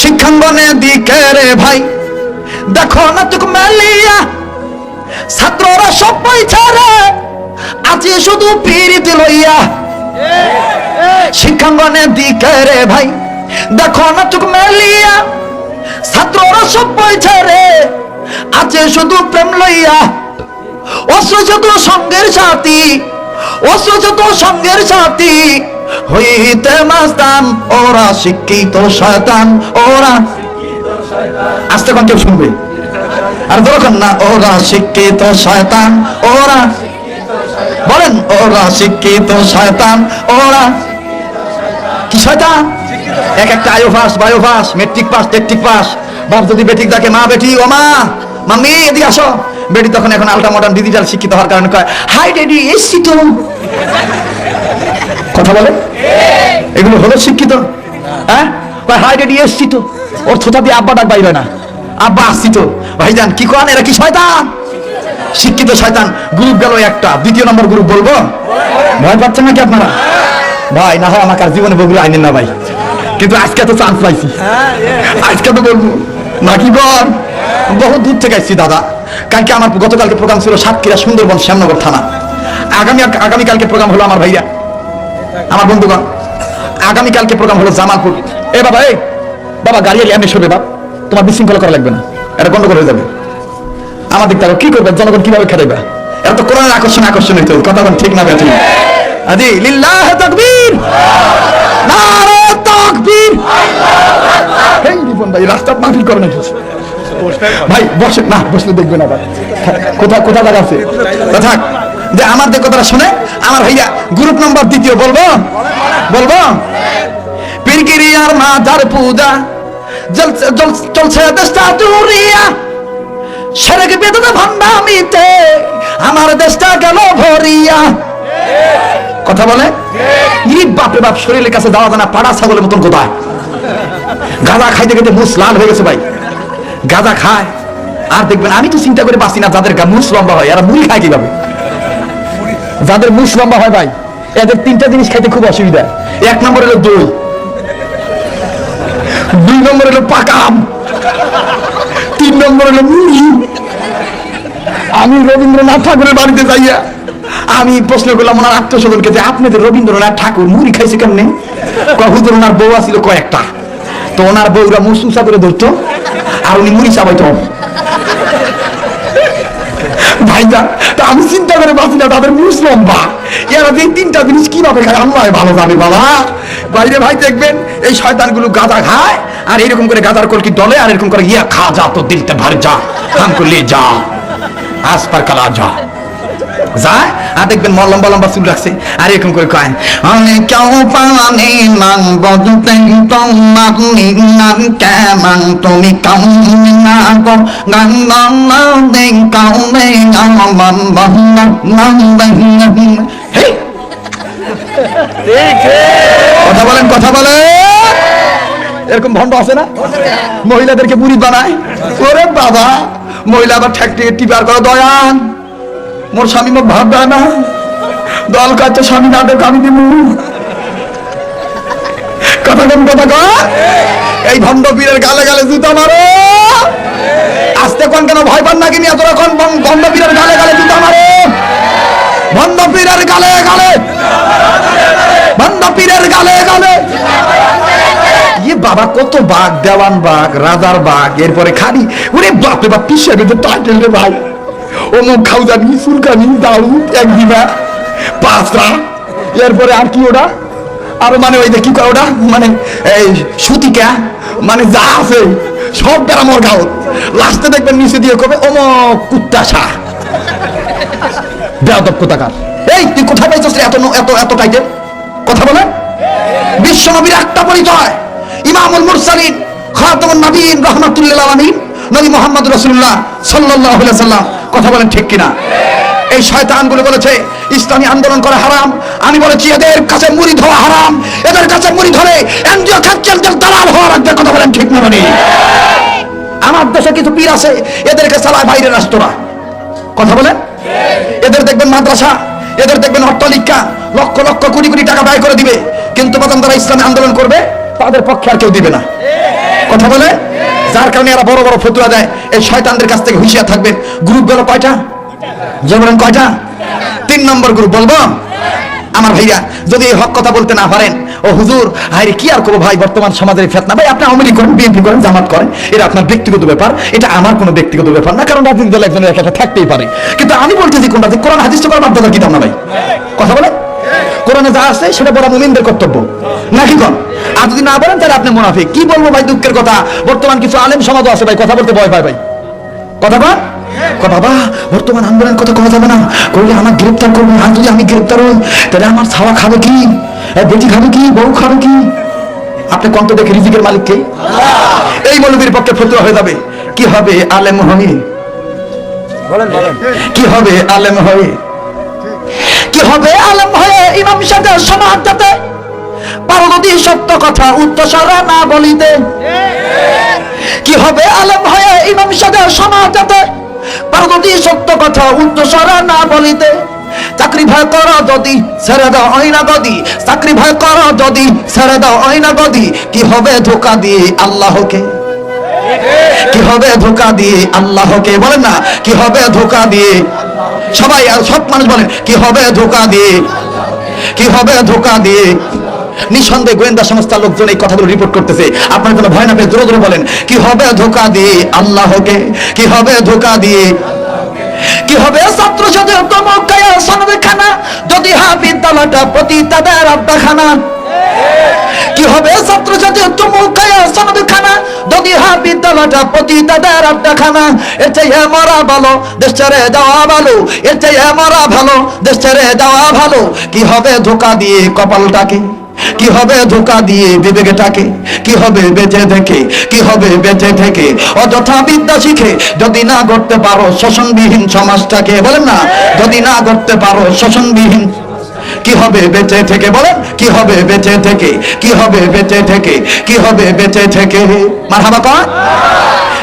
শিক্ষাঙ্গনে দিকে রে ভাই দেখো না চোখ মেলিয়া, ছাত্ররা সব পয়সা রে আছে শুধু পিরিতি লইয়া। শিক্ষাঙ্গনে দিকে রে ভাই দেখো না চোখ মেলিয়া, ছাত্ররা সব পয়সা রে আছে শুধু প্রেম লইয়া। অস্ত্রশত সঙ্গের সাথী, অস্ত্রশত সঙ্গের সাথী হইতে মাস্তান, ওরা শিক্ষিত শয়তান, ওরা আস্তে কোন কেউ শুনবে আর দরকার না। ওরা শিক্ষিত শয়তান, ওরা বলেন, ওরা শিক্ষিত শয়তান, ওরা কি শয়তান? এক একটা আয়ো পাস, বায়ো পাস, মেট্রিক পাস, টেট্রিক পাস। বাপ যদি বেটিক ডাকে মা, বেটি ও মা, মাম্মি এদিকে আসো, বেটি তখন এখন আল্ট্রা মডার্ন ডিজিটাল শিক্ষিত হওয়ার কারণে কয় হাই ড্যাডি এসছি তো। কথা বলে, এগুলো হলো শিক্ষিত? হ্যাঁ, হাই ড্যাডি এসছি তো। ওর থোতা দিয়ে আব্বা ডাক বাইরে না, আব্বা আসছি তো। ভাইজান কি করেন, এরা কি শয়তান? শিক্ষিত শয়তান গ্রুপ গেল একটা, দ্বিতীয় নম্বর গ্রুপ বলবো? ভয় পাচ্ছেন নাকি আপনারা? ভাই না হয় আমাকে আর জীবনে বগুলো আইনেন না ভাই, কিন্তু আজকে তো চান্স পাইছি, আজকে তো বলবো নাকি বল। বহু দূর থেকে আসছি দাদা। কালকে আমার গতকালকে প্রোগ্রাম ছিল সাতক্ষীরা সুন্দরবন শ্যামনগর থানা। আগামীকালকে প্রোগ্রাম হলো আমার ভাইয়া, আমার বন্ধুগণ, আগামীকালকে প্রোগ্রাম হলো জামালপুর। এ বাবা, এই বাবা গাড়ি এমনি সরবে বাবা, তোমার বিশৃঙ্খলা করা লাগবে না, এটা গন্ডগোল হয়ে যাবে। আমার দিক থেকে কি করবে, জনগণ কিভাবে খেলাইবা? এটা তো কোরআনের আকর্ষণ হইতো, কথা বল ঠিক না বেঠি? আদি লিল্লাহ তাকবীর, নারে তাকবীর। এই রিপন ভাই রাস্তা মাফিল করে নাকি ভাই? বসে না, বসলে দেখবে না ভাই, কোথা জায়গা আছে থাক। যে আমার যে কথাটা শুনে আমার ভাইয়া গ্রুপ নম্বর দ্বিতীয় বলবো? পীরগিরিয়ার মাথার পূজা চলছে দেশটা দুরিয়া, সেরেক বেদনা ভান্ডামিতে আমার দেশটা গেল ভরিয়া। কথা বলে বাপরে বাপ, শরীরের কাছে যাওয়া যায় না, পাড়া ছাগলের মতন কোথায়। গাঁজা খাইতে খাইতে মুস লাল হয়ে গেছে ভাই, গাঁজা খায়। আর দেখবেন আমি তো চিন্তা করে বাঁচি না, যাদের মুস লম্বা হয় এরা মুড়ি খায় কিভাবে? যাদের মুস লম্বা হয় ভাই, এদের তিনটা জিনিস খাইতে খুব অসুবিধা। এক নম্বর হলো দই, দুই নম্বর হলো পাকা আম, তিন নম্বর হলো মুড়ি। আমি রবীন্দ্রনাথ ঠাকুরের বাড়িতে যাইয়া আমি প্রশ্ন করলাম ওনার আত্মস্বজনকে যে আপনাদের রবীন্দ্রনাথ ঠাকুর মুড়ি খাইছে কেমনে? হুজুর ওনার বউ আছিল কয়েকটা, তো ওনার বউরা মুস উঁচা করে ধরতো আর উনি মুড়ি চাবাইতো। ভাইটা তা আমি চিন্তা করে বাঁচি না, তাদের মুস লম্বা, এরা যে তিনটা জিনিস কিভাবে খায় আল্লাহ ভালো জানে বাবা। বাইরে ভাই দেখবেন এই শয়তানগুলো গাঁজা খায় আর এরকম করে গাঁজার কলকি দলে আর এরকম করে ইয়া খা যা তো দিলতে ভর যা হামকো লে যা আস পার কালা যা যায়। আর দেখবেন লম্বা লম্বা চুল রাখছে আর এরকম করে কয় আমি কেউ পানি মান বদতে তোমার নিনাম কেমন তুমি কাউন না গো গান না দে কাউনে আমার হে কথা বলে এরকম ভণ্ড আছে না, মহিলাদেরকে বুড়ি বানায়। ওরে বাবা, মহিলা আবার ঠেক থেকে টিপার করে দয়ান, মোর স্বামী মোক ভাব দেয় না, দল কাছে স্বামী না দেখ আমি দিব। কথা এই ভণ্ড পীরের গালে গালে জুতা মারো। আসতে কোন কেন ভয় পান নাকি নিয়ে তোরা কোন ভণ্ড পীরের গালে গালে জুতা মারো। ভণ্ড পীরের গালে গালে, ভণ্ড পীরের গালে গালে। ইয়ে বাবা কত বাঘ, দেওয়ান বাঘ, রাজার বাঘ, এরপরে খালি ওরে বাপরে বাপ পিসের ভিতরে টাইটেল রে ভাই। অমুক খাউজানি, সুলকানি, দাউদ, এক দিবা, পাঁচরা, এরপরে আর কি ওটা আর মানে ওই যে কি কয় ওটা মানে এই সুতিকা, মানে যা আছে সব বেড়া মোর গাও। লাস্টে দেখবেন নিচে দিয়ে কবে অমুক কুত্তাশা, বেয়াদব কোথাকার। এই তুই কোথায় পাইছিস এত এত এত টাইটেল? কথা বলে বিশ্ব নবীর একটা পরিচয়, ইমামুল মুরসালিন খাতামুন নবীন রাহমাতুল লিল আলামিন নবী মুহাম্মদ রাসূলুল্লাহ সাল্লাল্লাহু আলাইহি ওয়াসাল্লাম। কথা বলেন ঠিক কিনা? এই শয়তানগুলো বলেছে ইসলামী আন্দোলন করা হারাম, আমি বলেছি এদের কাছে মুরিদ হওয়া হারাম, এদের কাছে মুরিদ হলে এনজিও খাচ্চেলদের দালাল হওয়ার আগে। কথা বলেন ঠিক না? মানে আমার দেশে কিছু পীর আছে, এদেরকে চালায় বাইরের রাষ্ট্ররা। কথা বলেন, এদের দেখবেন মাদ্রাসা, এদের দেখবেন অট্টালিকা, লক্ষ লক্ষ কোটি কোটি টাকা ব্যয় করে দিবে, কিন্তু প্রথম তারা ইসলামী আন্দোলন করবে তাদের পক্ষে আর কেউ দিবে না। কথা বলে, যার কারণে এরা বড় বড় ফতুয়া দেয়। এই শয়তানদের কাছ থেকে হুঁশিয়ার থাকবেন। গ্রুপ গেল কয়টা? বলেন কয়টা? 3 নম্বর গ্রুপ বলবো আমার ভাইয়া। যদি এই হক কথা বলতে না পারেন, ও হুজুর আরে কি আর করবো ভাই, বর্তমান সমাজের ফেতনা। ভাই আপনি আওয়ামী লীগ করেন, বিএনপি করেন, জামাত করেন, এটা আপনার ব্যক্তিগত ব্যাপার, এটা আমার কোনো ব্যক্তিগত ব্যাপার না, কারণ রাজনৈতিক দল একজনের একটা থাকতেই পারে। কিন্তু আমি বলতেছি কোনটা, কোরআন হাদিস তো করার বাধ্যতা কি না ভাই? কথা বলে কোরআনে যা আছে সেটা বলা মুমিনদের কর্তব্য নাকি কোন? আর যদি না বলেন তাহলে আপনি মুনাফিক। কি বলবো ভাই, দুঃখের কথা, বর্তমান কিছু আলেম সমাজও আছে ভাই কথা বলতে ভয় পায় ভাই। কথা বল বাবা, বর্তমান আন্দোলন কথা কথা যাবে না, করলে আমার গ্রেপ্তার করবে। আর যদি আমি গ্রেপ্তার হই তাহলে আমার ছাওয়া খাবে কি, বেটি খাবে কি, বউ খাবে কি? আপনি কন্ত দেখে রিজিকের মালিক কে? এই মৌলবীর পক্ষে ফতোয়া হয়ে যাবে। কি হবে আলেম হয়ে? বলেন বলেন, কি হবে আলেম হয়ে? কি হবে আলেম হয়ে ইমাম সাহেবের সমাজটাতে পারদতি সত্য কথা উচ্চস্বরে না বলিতে? কি হবে আলেম হয়ে ইমাম সাহেবের সমাজটাতে পারো যদি সত্য কথা উচ্চস্বরে না বলিতে, চাকরি ভয় করো যদি ছেড়ে দাও হয় না গদি, চাকরি ভয় করো যদি ছেড়ে দাও হয় না গদি, কি হবে ধোঁকা দিয়ে আল্লাহকে, কি হবে ধোঁকা দিয়ে আল্লাহকে, বলেন না কি হবে ধোঁকা দিয়ে, সবাই সব মানুষ বলেন কি হবে ধোঁকা দিয়ে, কি হবে ধোঁকা দিয়ে। নিঃসন্দেহে গোয়েন্দা সংস্থার লোকজন এই কথাগুলো রিপোর্ট করতেছে, আপনার কোনো ভয় না পেয়ে জোরে জোরে বলেন কি হবে ধোঁকা দিয়ে আল্লাহকে, কি হবে ধোঁকা দিয়ে। কি হবে ছাত্র সাথে তমকায়া সনদ খানা যদি বিদ্যালয়টা প্রতি তাদের আড্ডাখানা, কি হবে ছাত্র সাথে তমকায়া সনদ খানা যদি বিদ্যালয়টা প্রতি তাদের আড্ডাখানা। এর চেয়ে মরা ভালো দেশ ছেড়ে যাওয়া ভালো, এর চেয়ে মরা ভালো দেশ ছেড়ে যাওয়া ভালো। কি হবে ধোঁকা দিয়ে কপালটাকে, কি হবে ধোঁকা দিয়ে বিবেকটাকে, কি হবে বেঁচে থেকে, কি হবে বেঁচে থেকে অযথা বিদ্যা শিখে যদি না করতে পারো শোষণবিহীন সমাজটাকে, বলেন না যদি না করতে পারো শোষণবিহীন, কি হবে বেঁচে থেকে, বলেন কি হবে বেঁচে থেকে, কি হবে বেঁচে থেকে, কি হবে বেঁচে থেকে। মারহাবা কর।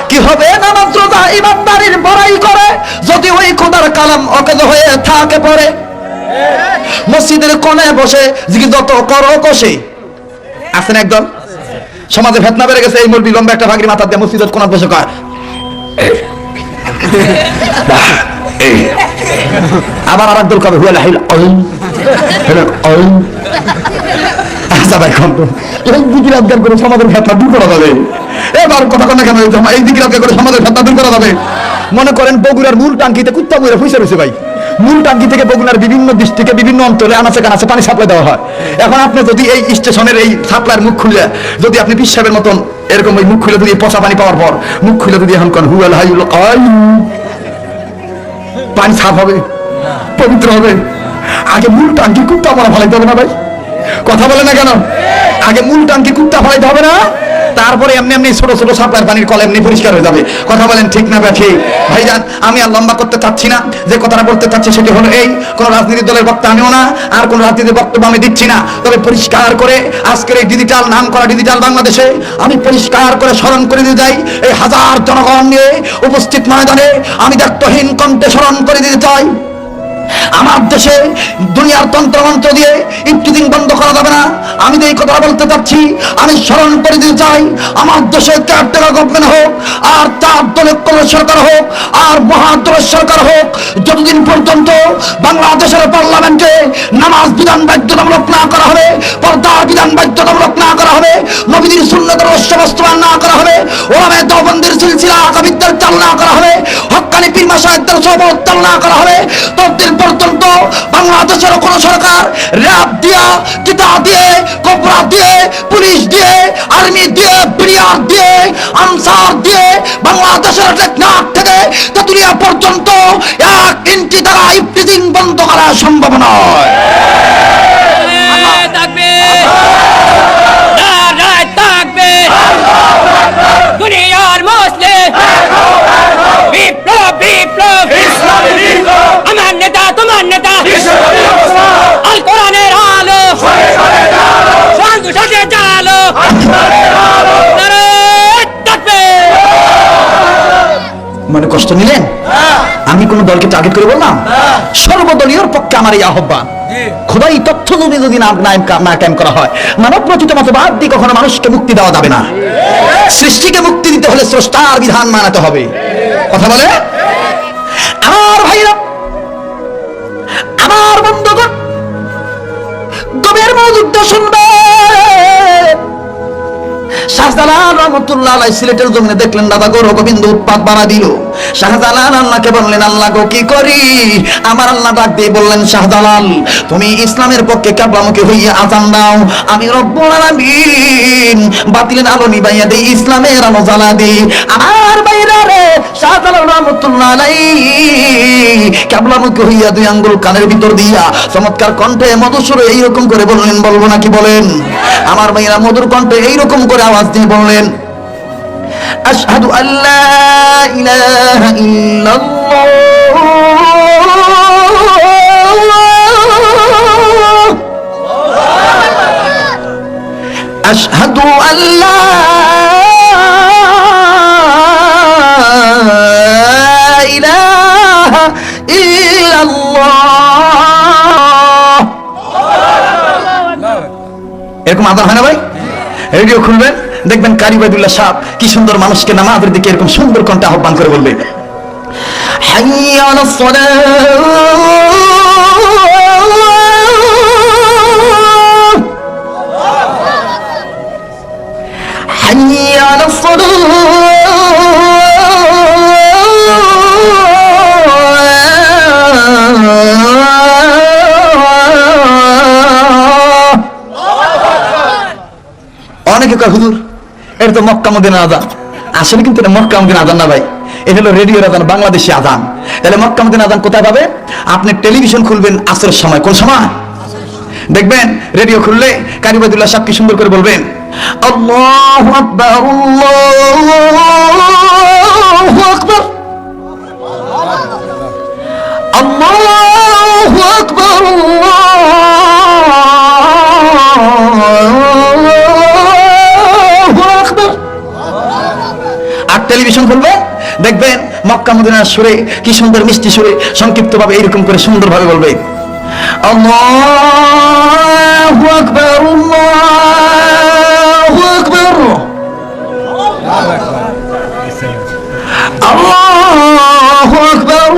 কি হবে নামাজরোজা ইমানদারির বড়াই করে যদি ওই খোদার কালাম অকেজ হয়ে থাকে পড়ে, মসজিদের কোণে বসে যত করো কষে আছেন একদল সমাজে ফেতনা বেড়ে গেছে, এই মুরবি লম্বা একটা ভাগরি মাথা দিয়ে মসজিদের কোণে বসে কয় আবার আর একদল কবে হুয়ালা হাইল আচ্ছা ভাই কম এই দিকে আবদার করে সমাজের ফেতনা দূর করা যাবে। এবার কথা কথা কেন এই দিকে আবদার করে সমাজের ফেতনা দূর করা যাবে। মনে করেন বগুড়ার মূল টাঙ্কিতে কুত্তা মুড়ে ফুসে রয়েছে ভাই, মূল টাঙ্কি থেকে বগুড়ার বিভিন্ন ডিস্ট্রিক্টে বিভিন্ন অঞ্চলে আনাচে কানাচে পানি সাপ্লাই দেওয়া হয়। এখন আপনি যদি এই স্টেশনের এই সাপ্লাইয়ের মুখ খুলে যদি আপনি পিসাবের মতন এরকম ওই মুখ খুলে যদি পচা পানি পাওয়ার পর মুখ খুলে যদি এখন কোন হুয়াল হাইল পানি সাফ হবে, পবিত্র হবে। আগে মূল টাঙ্কি কুত্তা মারা ফেলাইতে হবে না ভাই, কথা বলে না কেন? আগে মূল টাঙ্কি কুত্তা ফেলাইতে হবে না, তারপরে এমনি এমনি ছোট ছোট সাপ্লাইয়ের পানির কল এমনি পরিষ্কার হয়ে যাবে। কথা বলেন ঠিক না ব্যাঠি? ভাইজান আমি আর লম্বা করতে চাচ্ছি না, যে কথাটা বলতে চাচ্ছি সেটি হলো এই, কোন রাজনীতির দলের বক্তা আমিও না, আর কোন রাজনীতির বক্তব্য আমি দিচ্ছি না। তবে পরিষ্কার করে আজকের এই ডিজিটাল নাম করা ডিজিটাল বাংলাদেশে আমি পরিষ্কার করে স্মরণ করে দিতে চাই, এই হাজার জনগণ নিয়ে উপস্থিত ময়দানে আমি দায়িত্বহীন কণ্ঠে স্মরণ করে দিতে চাই, আমার দেশে দুনিয়ার তন্ত্রমন্ত্র দিয়ে ইফতিজিং বন্ধ করা যাবে না। আমি এই কথা বলতে চাচ্ছি, আমি স্মরণ করে দিতে চাই, আমার দেশে কেয়ারটেকার গভর্নমেন্ট হোক আর তার দলের কোন সরকার হোক আর মহাদলের সরকার হোক, যতদিন পর্যন্ত বাংলাদেশের পার্লামেন্টে নামাজ বিধান বাধ্যতামূলক না করা হবে, পর্দা বিধান বাধ্যতামূলক না করা হবে, নবীর সুন্নতের রহস্য বাস্তবায়ন না করা হবে, ওলামায়ে দেওবন্দের সিলসিলা আকাবিরদের চালু না করা হবে, হক্কানি পীর মাশায়েখদের সোহবত চালু না করা হবে, ততদিন পর্যন্ত বাংলাদেশের কোন সরকার র্যাব দিয়া, কিতা দিয়ে, কোবরা দিয়ে, পুলিশ দিয়ে, আর্মি দিয়ে, বিডিআর দিয়ে, আনসার দিয়ে বাংলাদেশের টেকনাফ থেকে তেতুলিয়া পর্যন্ত 1 ইঞ্চি দ্বারা ইফতিজিং বন্ধ করা সম্ভব নয়। দুনিয়ার মুসলিম বিপ্লব বিপ্লব আমার নেতা তোমার নেতা আল কোরআনের আলো সংসদে চালো মানে কষ্ট নিলেন? আমি কোন দলকে টার্গেট করে বললাম? সর্বদলীয় পক্ষে আমার এই আহ্বান, খোদাই তথ্য যদি না কায়েম করা হয়, মানব রচিত মতবাদ দিয়ে কখনো মানুষকে মুক্তি দেওয়া যাবে না। সৃষ্টিকে মুক্তি দিতে হলে স্রষ্টার বিধান মানাতে হবে। কথা বলে আমার ভাইরা, আমার বন্ধুগণ, গভীর মনোযোগ দিয়ে শুনবে। শাহজালাল রহমতুল্লাহ আলাইহি সিলেটের জমিনে দেখলেন দাদা গৌর গোবিন্দ উৎপাত বাড়া দিল। শাহজালাল আল্লাহকে বললেন, আল্লাহ গো কি করি? আমার আল্লাহ ডাক দিয়ে বললেন, শাহজালাল তুমি ইসলামের পক্ষে কিবলামুখী হইয়া আযান দাও, আমি রব্বুল আলামিন বাতিলের আলো নিভাইয়া দেই, ইসলামের আলো জ্বালা দেই। আমার বাইরা রে, শাহজালাল রহমতুল্লাহ আলাইহি কিবলামুখী হইয়া 2 আঙ্গুল কানের ভিতর দিয়া চমৎকার কণ্ঠে মধুর এইরকম করে বললেন, বলবো নাকি বলেন? আমার ভাইরা মধুর কণ্ঠে এইরকম করে আওয়াজ দিয়ে বললেন, আশহাদু আল্লা ইলাহা ইল্লাল্লাহ, আশহাদু আল্লা ইলাহা ইল্লাল্লাহ। এরকম আদান হয় না ভাই? রেডিও খুলবেন, দেখবেন কারি ওবায়দুল্লাহ সাহেব কি সুন্দর মানুষকে নামাজের দিকে এরকম সুন্দর কণ্ঠে আহ্বান করে বলবে, হাইয়া আলাস সালাহ, হাইয়া আলাস সালাহ। অনেকে কয় হুজুর এটা তো মক্কা মদিনার আযান। আসলে কিন্তু এটা মক্কা মদিনার আযান না ভাই, এটা হলো রেডিওর আযান, বাংলাদেশি আযান। তাহলে মক্কা মদিনার আযান কোথায় পাবে? আপনি টেলিভিশন খুলবেন আসরের সময়। কোন সময়? দেখবেন রেডিও খুললে কারি ওবায়দুল্লাহ সাহেব কি সুন্দর করে বলবেন, আল্লাহু আকবার, আল্লাহু আকবার, আল্লাহু আকবার, টেলিভিশন খুলবে, দেখবেন মক্কা মদিনার সুরে কি সুন্দর মিষ্টি সুরে সংক্ষিপ্ত ভাবে এরকম করে সুন্দর ভাবে বলবে, আল্লাহু আকবার, আল্লাহু আকবার, আল্লাহু আকবার,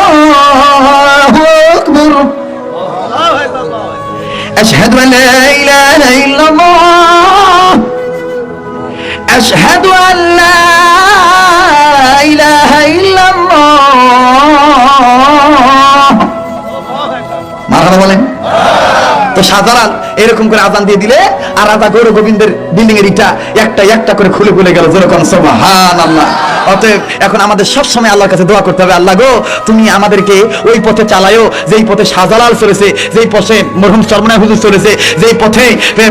আল্লাহু আকবার, আশহাদু আল্লা ইলাহা ইল্লাল্লাহ, আশহাদু আল্লা ইলাহা ইল্লাল্লাহ। মারহাবা বলেন তো। শাহজালাল এরকম করে আযান দিয়ে দিলে আর রাজা গৌর গোবিন্দের বিল্ডিং এর ইটা একটা একটা করে খুলে খুলে গেল, যেরকম সুবহানাল্লাহ। অতএব এখন আমাদের সব সময় আল্লাহর কাছে দোয়া করতে হবে, আল্লাহ গো তুমি আমাদেরকে ওই পথে চালায়ো যেই পথে শাহজালাল চলেছে, যেই পথে মরহুম চরমনায় হুজুর চলেছে, যেই পথে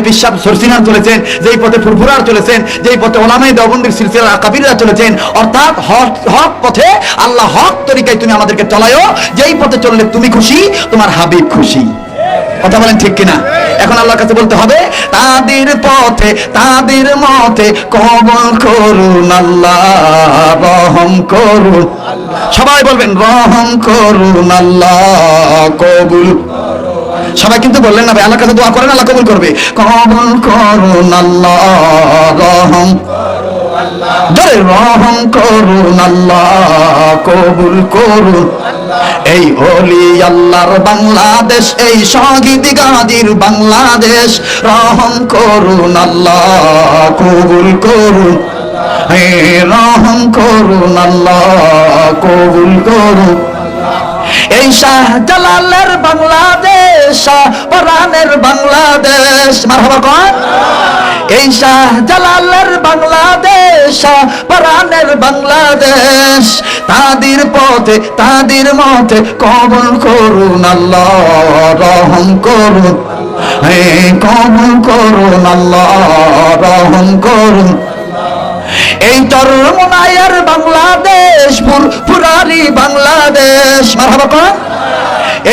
পিসাব সরসিনার চলেছেন, যেই পথে ফুরফুরার চলেছেন, যেই পথে ওলামায়ে দেওবন্দির সিলসিলা আকাবিররা চলেছেন, অর্থাৎ হক হক পথে আল্লাহ হক তরিকায় তুমি আমাদেরকে চালায়ো, যেই পথে চললে তুমি খুশি, তোমার হাবিব খুশি। কথা বলেন ঠিক কিনা? এখন আল্লাহর কাছে বলতে হবে, তাদের পথে তাদের মতে কবুল করুন আল্লাহ, রহম করুন। সবাই বলবেন রহম করুন আল্লাহ, কবুল। সবাই কিন্তু বললেন না ভাই, আল্লাহর কাছে দোয়া করেন, আল্লাহ কবুল করবে। কবুল করুন আল্লাহ, রহম জোরে রহম করুন আল্লাহ, কবুল করুন। এই ওলি আল্লাহর বাংলাদেশ, এই শহীদ গাজীর বাংলাদেশ, রহম করুন আল্লাহ, কবুল করুন। হে রহম করুন আল্লাহ, কবুল করুন। এই শাহজালালের বাংলাদেশ, শাহপরানের বাংলাদেশ, মারহাবা কোন। এই শাহজালালের বাংলাদেশ, শাহপরানের বাংলাদেশ, তাদের পথে তাদের মতে কবুল করুন আল্লাহ, রহম করুন। হে কবুল করুন আল্লাহ, রহম করুন। এই চরমনায়ের বাংলাদেশ, ফুরফুরারি বাংলাদেশ, মারহাবা কোন।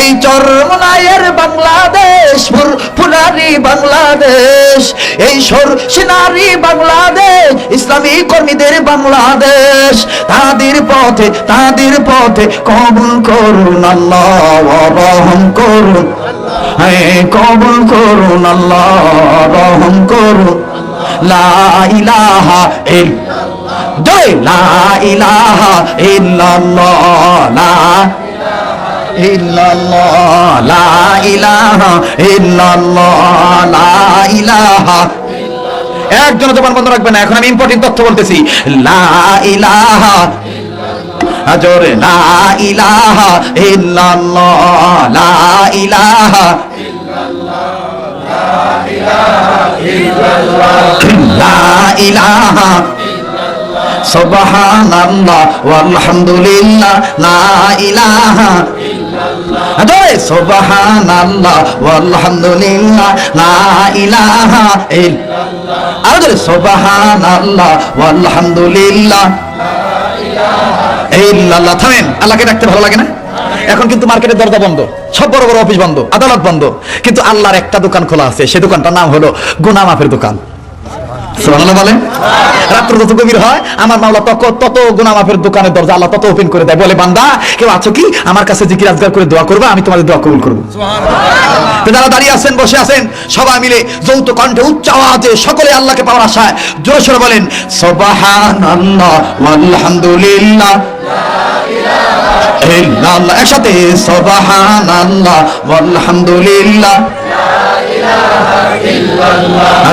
এই চরমনায়ের বাংলাদেশ, ফুরফুরারি বাংলাদেশ, এই সরসিনারি বাংলাদেশ, ইসলামী কর্মীদের বাংলাদেশ, তাদের পথে কবুল করুন আল্লাহ, রহম করুন। হ্যাঁ কবুল করুন আল্লাহ, রহম করুন। লা ইলাহা ইল্লাল্লাহ, লা ইলাহা ইল্লাল্লাহ, লা ইল্লাল্লাহ, লা ইলাহা ইল্লাল্লাহ, লা ইলাহা। একজন জবান বন্ধ রাখবেন না, এখন আমি ইম্পর্টেন্ট তথ্য বলতেছি। লা ইলাহা জোরে, লা ইলাহা ইল্লাল্লাহ, লা ইলাহা লা ইলাহা সুবহানাল্লাহ ওয়ালহামদুলিল্লাহ, লা ইলাহা সুবহানাল্লাহ ওয়ালহামদুলিল্লাহ, লা ইলাহা ইল্লাল্লাহ, আর সুবহানাল্লাহ ওয়ালহামদুলিল্লাহ, ইল্লাল্লাহ। থামেন, আল্লাহকে ডাকতে ভালো লাগে না? এখন কিন্তু মার্কেটের দরজা বন্ধ, সব বড় বড় অফিস বন্ধ, আদালত বন্ধ, কিন্তু আল্লাহর একটা দোকান খোলা আছে, সেই দোকানটার নাম হলো গুনাহ মাফের দোকান। সুবহানাল্লাহ বলেন। রাত্র যত গভীর হয় আমার মাওলা তত গুনাহ মাফের দোকানের দরজা আল্লাহ তত ওপেন করে দেয়, বলে বান্দা কেউ আছো কি আমার কাছে জিকির আজগার করে দোয়া করবা, আমি তোমাদের দোয়া কবুল করব। সুবহানাল্লাহ। যারা দাঁড়িয়ে আছেন বসে আছেন সবাই মিলে যৌথ কণ্ঠে উচ্চ আওয়াজে সকলে আল্লাহকে পাওয়ার আশায় জোরে সোরে বলেন সুবহানাল্লাহ ওয়ালহামদুলিল্লাহ ইল্লাল্লাহ। একসাথে সুবহানাল্লাহ ওয়ালহামদুলিল্লাহ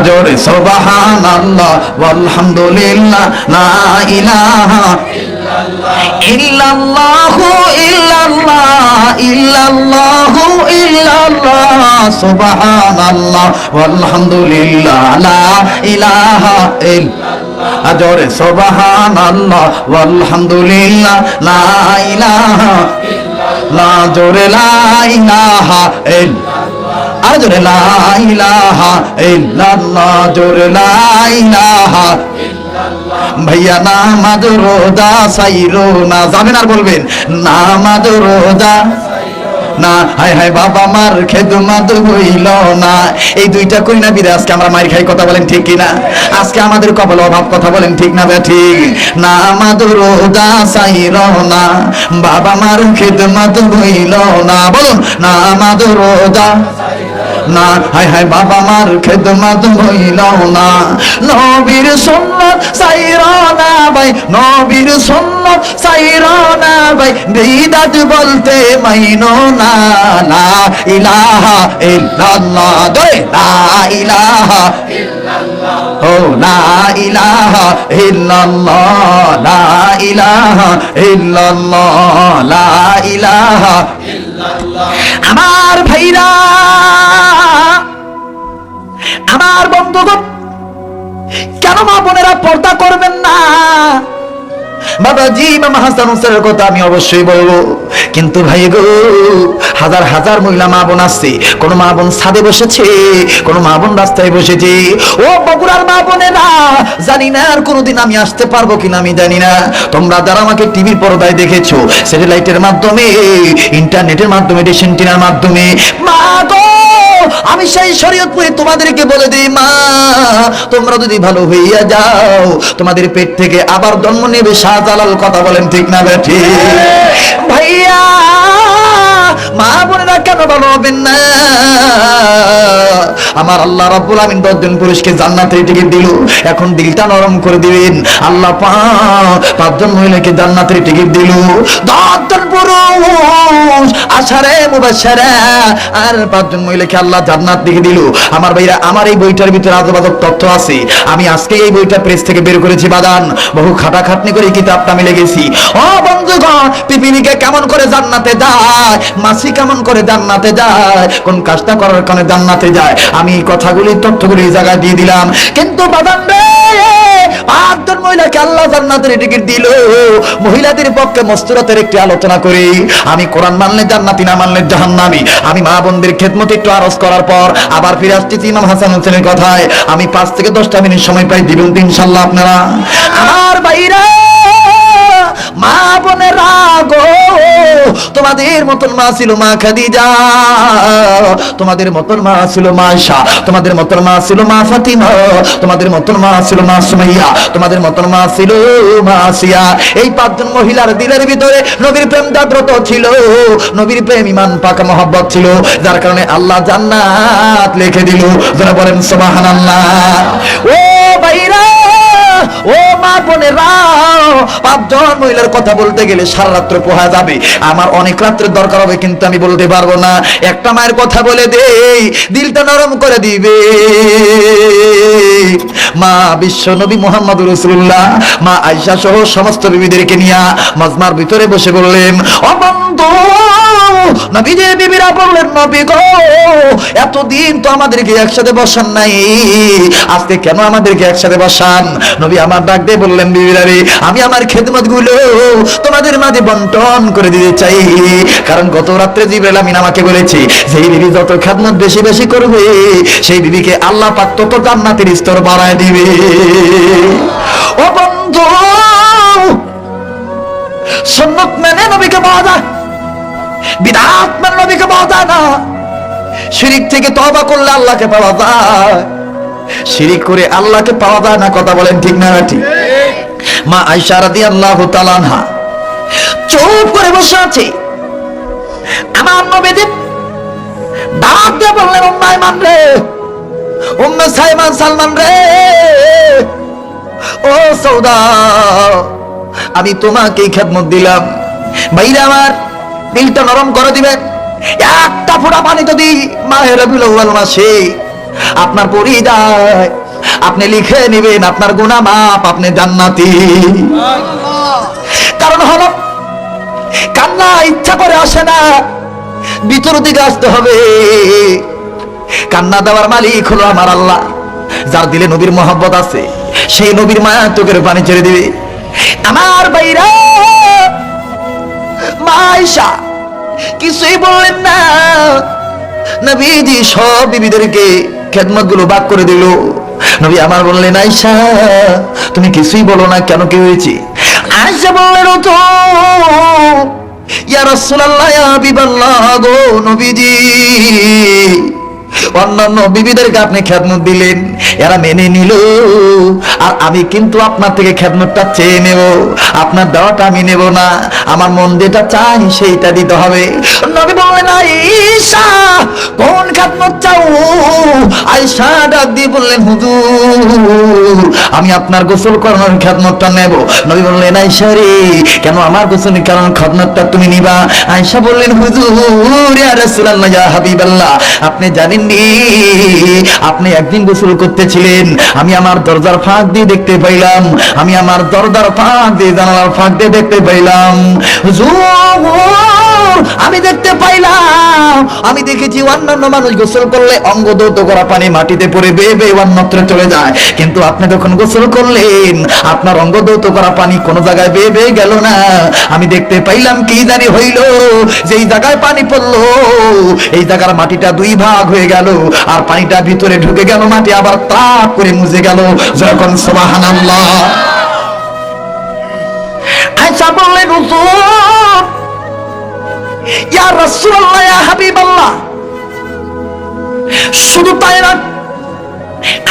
জোরে সুবহানাল্লাহ ওয়ালহামদুলিল্লাহ লা ইলাহা ইল্লাল্লাহু ইল্লাল্লাহ ইল্লাল্লাহু ইল্লাল্লাহ সুবহানাল্লাহ ওয়ালহামদুলিল্লাহ লা ইলাহা ইল্লাল্লাহ জোরে সুবহানাল্লাহ ওয়ালহামদুলিল্লাহ লা ইলাহা ইল্লাল্লাহ জোরে লা ইলাহা ইল্লাল্লাহ আর জোরে লা ইলাহা ইল্লাল্লাহ জোরে লা ইলাহা ইল্লাল্লাহ। ভাইয়া নামাজ রোজা সাইরো না, যাবেন আর বলবেন নামাজ রোজা না, হায় হায় বাবা মার খেদমত হইল না। এই দুইটা কই না বিদে আজকে আমরা মাইর খাই, কথা বলেন ঠিক কিনা? আজকে আমাদের কপাল অভাব, কথা বলেন ঠিক না ঠিক? নামাজ রোজা সাইর না, বাবা মার খেদমত হইল না, বলুন নামাজ রোজা না, হায় হায় বাবা মার খেদমত হইল না। নবীর সুন্নাত সাইর না ভাই, নবীর সুন্নাত সাইর না ভাই, বিদাত বলতে মাইনো না। লা ইলাহা ইল্লাল্লাহ দে লা ইলাহা ইল্লাল্লাহ ও লা ইলাহা ইল্লাল্লাহ লা ইলাহা ইল্লাল্লাহ লা ইলাহা ইল্লাল্লাহ। আমার ভাইরা আমার বন্ধুগণ, কেন মা বোনেরা পর্দা করবেন না? বাবাজি মামা হাসান হোসেনের কথা আমি অবশ্যই বলবো, কিন্তু ভাই গো হাজার হাজার মহিলা মা বোন আসছে, কোন মা বোন ছাদে বসেছে, কোন মা বোন রাস্তায় বসেছে। ও বগুড়ার মা বোনেরা, জানি না আর কোনোদিন আমি আসতে পারবো কিনা আমি জানি না। তোমরা যারা আমাকে টিভির পর্দায় দেখেছো, স্যাটেলাইটের মাধ্যমে, ইন্টারনেটের মাধ্যমে, ডিশ এন্টিনার মাধ্যমে, মা গো আমি সেই শরীয়তপুরে তোমাদেরকে বলে দিই মা, তোমরা যদি ভালো হইয়া যাও তোমাদের পেট থেকে আবার জন্ম নেবে শাহজালাল, কথা বলেন ঠিক না বেঠি? ভাইয়া মা বোনেরা কেন ভালো হবেন না? আমার আল্লাহ রাব্বুল আমিন 10 জন পুরুষকে জান্নাতের টিকিট দিল, এখন দিলটা নরম করে দিবেন। আল্লাহ 5 জন মহিলাকে জান্নাতের টিকিট দিল, 10 জন পুরুষ আশারে মুবাশশারা, আর 5 জন মহিলাকে আল্লাহ জান্নাত লিখে দিল। আমার ভাইরা, আমার এই বইটার ভিতরে আজবাজব তথ্য আছে, আমি আজকে এই বইটা প্রেস থেকে বের করেছি বাদান, বহু খাটাখাটনি করে কিতাবটা আমি লিখেছি। ও বন্ধুগণ, পিপিলিকে কেমন করে জান্নাতে যায়, মাছি কেমন করে জান্নাতে যায়, কোন কাজটা করার কারণে জান্নাতে যায়, আমি এই কথাগুলি তথ্যগুলি এই জায়গায় দিয়ে দিলাম। কিন্তু বাদান রে, 5 জন মহিলাকে আল্লাহ জান্নাতের টিকিট দিল। মহিলাদের পক্ষে মস্তরাতের একটি আলোচনা করি, আমি কোরআন মানলে জান্নাতি, না মানলে জাহান্নামী। আমি মা বোনদের খেদমত একটু আরজ করার পর আবার ফিরে আসছি ইমাম হাসান হোসেনের কথায়। আমি 5 থেকে 10টা মিনিট সময় পাই, দিবেন তো ইনশাআল্লাহ আপনারা? আমার ভাইরা মা বোনেরা গো, তোমাদের মতন মা ছিল মা খাদিজা, তোমাদের মতন মা ছিল মা আয়েশা, তোমাদের মতন মা ছিল মা ফাতিমা, তোমাদের মতন মা ছিল মা সুমাইয়া, তোমাদের মতন মা ছিল মা আসিয়া। এই 5 জন মহিলার দিলের ভিতরে নবীর প্রেম জাগ্রত ছিল, নবীর প্রেম ইমান পাকা মহব্বত ছিল, যার কারণে আল্লাহ জান্নাত লিখে দিল। যারা বলেন সুবহানাল্লাহ। ও ভাইরা, ও মা বোনেরা, 5 জন মহিলার কথা বলতে গেলে সারা রাত্র পোহা যাবে, আমার অনেক রাত্রের দরকার হবে, কিন্তু আমি বলতে পারবো না। একটা মায়ের কথা বলে দেই, দিলটা নরম করে দিবে। মা বিশ্ব নবী মুহাম্মদুর রাসূলুল্লাহ, মা আয়েশা সহ সমস্ত বিবিদেরকে নিয়ে মাজমার ভিতরে বসে বললেন, ও বন্ধু, নবীজি বিবিরা বললেন, নবী গো এতদিন তো আমাদেরকে একসাথে বসান নাই, আজকে কেন আমাদেরকে একসাথে বসান? নবী আমার ডাক দিয়ে বললেন, বিবিরা রে, আমি আমার খেদমত গুলো তোমাদের মাঝে বন্টন করে দিতে চাই, কারণ গত রাত্রে জিবরাইল আমিন আমাকে বলেছে, যেই বিবি যত খেদমত বেশি বেশি করবে সেই বিবিকে আল্লাহ পাক তত জান্নাতের স্তর বাড়ায় দিবে। ও বন্ধু, সুন্নাত মেনে নবীকে পাওয়া যায়, বিদআত মেনে নবীকে পাওয়া যায় না, শিরক থেকে তওবা করলে আল্লাহকে পাওয়া যায়। শিরিক করে আল্লাহকে পাওয়া যায় না, কথা বলেন ঠিক না ঠিক? মা আয়েশা রাদিয়াল্লাহু তাআলা আনহা চুপ করে বসে আছে। আমার নবীজি ডাক দিয়ে বললেন, উম্মে আইমান রে, উম্মে সাইমান সালমান রে, ও সৌদা, আমি তোমাকেই খেদমত দিলাম, ভাইরা আমার দিলটা নরম করে দিবেন। একটা ফোঁটা পানি যদি মাহে রবিউল আউয়াল মাসে আপনার পরিদায়, আপনি লিখে নেবেন আপনার গুনাহ মাপ, আপনি জান্নাতি। কারণ হলো কান্না ইচ্ছা করে আসে না, ভিতর দিকে আসতে হবে। কান্না দেওয়ার মালিক হলো আমার আল্লাহ, যার দিলে নবীর মহব্বত আছে, সেই নবীর মায়া চোখের পানি ছেড়ে দিবে। আমার ভাইরা, মা আয়েশা কিছুই বললেন না। নবীজি সব বিবিদেরকে খেদমত গুলো ভাগ করে দিল। নবী আমার বললেন, আয়েশা তুমি কিছুই বলো না, কেন, কি হয়েছে? আয়েশা বললেন, ও তো ইয়া রাসূলুল্লাহ, ইয়া হাবিবাল্লাহ গো নবীজি, অন্যান্য বিবিদেরকে আপনি খেদমত দিলেন, এরা মেনে নিল, আর আমি কিন্তু আপনার থেকে খেদমতটা চেয়ে নেব, আপনার দেওয়াটা আমি নেব না, আমার মন যেটা চাই সেইটা দিতে হবে। নবী বললেন, আয়েশা কোন খেদমত চাও? আয়েশা ডাক দিয়ে বললেন, হুজুর আমি আপনার গোসল করানোর খেদমতটা নেব। নবী বললেন, আয়েশা রে, কেন আমার গোসল করানোর খেদমতটা তুমি নিবা? আয়েশা বললেন, হুজুর ইয়া রাসূলুল্লাহ, ইয়া হাবিবাল্লাহ, আপনি জানেন আপনি একদিন গোসল করতেছিলেন, আমি আমার দরজার ফাঁক দিয়ে দেখতে পাইলাম, আমি আমার দরজার ফাঁক দিয়ে, জানালার ফাঁক দিয়ে দেখতে পাইলাম, আমি দেখতে পাইলাম, আমি দেখেছি অন্যান্য মানুষ গোসল করলে অঙ্গ দৌত করা পানি মাটিতে পড়ে বেয়ে বেয়ে অন্যত্র চলে যায়, কিন্তু আপনি যখন গোসল করলেন আপনার অঙ্গ দৌত করা পানি কোন জায়গায় বেয়ে বেয়ে গেল না। আমি দেখতে পাইলাম কি জানি হইল, যেই জায়গায় পানি পড়লো এই জায়গার মাটিটা দুই ভাগ হয়ে গেল, আর পানিটা ভিতরে ঢুকে গেল, মাটি আবার তাক করে মুছে গেল। যখন সুবহানাল্লাহ। আয়েশা বললেন, হুজুর ইয়া রাসূলুল্লাহ, ইয়া হাবিবাল্লাহ, শুধু তাই না,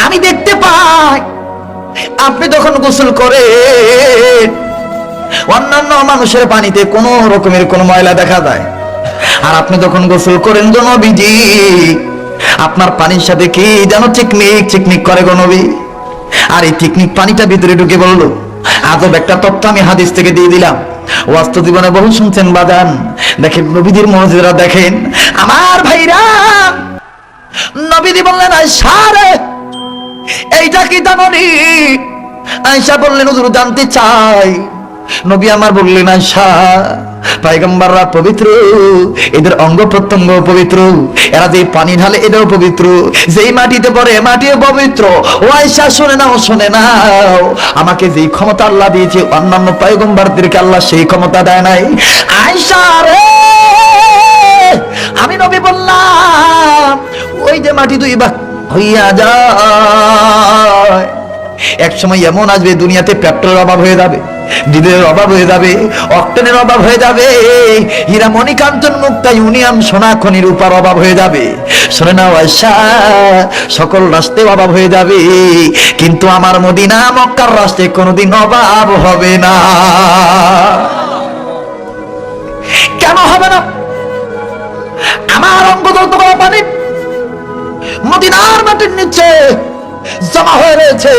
আমি দেখতে পাই আপনি যখন গোসল করেন অন্যান্য মানুষের পানিতে কোন রকমের কোন ময়লা দেখা যায়, আর আপনি যখন গোসল করেন গো নবীজি, আপনার পানির সাথে কি যেন চিকমিক চিকমিক করে গো নবী। আর এই চিকমিক পানিটা ভিতরে ঢুকে বললো। আজব একটা তথ্য আমি হাদিস থেকে দিয়ে দিলাম, বাস্তব জীবনে বহু শুনছেন বাজান। দেখেন নবীদের মুজিজা দেখেন আমার ভাইরা। নবীজি বললেন, আয়েশা রে, এইটা কি জানি? আয়েশা বললেন, হুজুর জানতে চাই। নবী আমার বললেন, আয়েশা পয়গম্বররা পবিত্র, এদের অঙ্গ প্রত্যঙ্গ পবিত্র, এরা যে পানি ঢালে এটাও পবিত্র, যেই মাটিতে পড়ে মাটিও পবিত্র। ও আয়েশা শুনে নাও, শুনে নাও, আমাকে যেই ক্ষমতা আল্লাহ দিয়েছে অন্যান্য পয়গম্বরদেরকে আল্লাহ সেই ক্ষমতা দেয় নাই। আয়েশা রে, আমি নবী বললাম, ওই যে মাটি দুই ভাগ হইয়া যায়, এক সময় এমন আসবে দুনিয়াতে পেট্রোলের অভাব হয়ে যাবে, ডিজেলের অভাব হয়ে যাবে, অক্টেনের অভাব হয়ে যাবে, হীরা মণিকাঞ্চন মুক্তা ইউনিয়াম সোনা খনির উপর অভাব হয়ে যাবে। শুনে নাও আয়েশা, সকল রাস্তায় অভাব হয়ে যাবে, কিন্তু আমার মদিনা মক্কার রাস্তায় কোনোদিন অভাব হবে না। কেন হবে না? আমার অঙ্গ দৌত করা পানি মদিনার মাটির নিচে জমা হয়ে রয়েছে,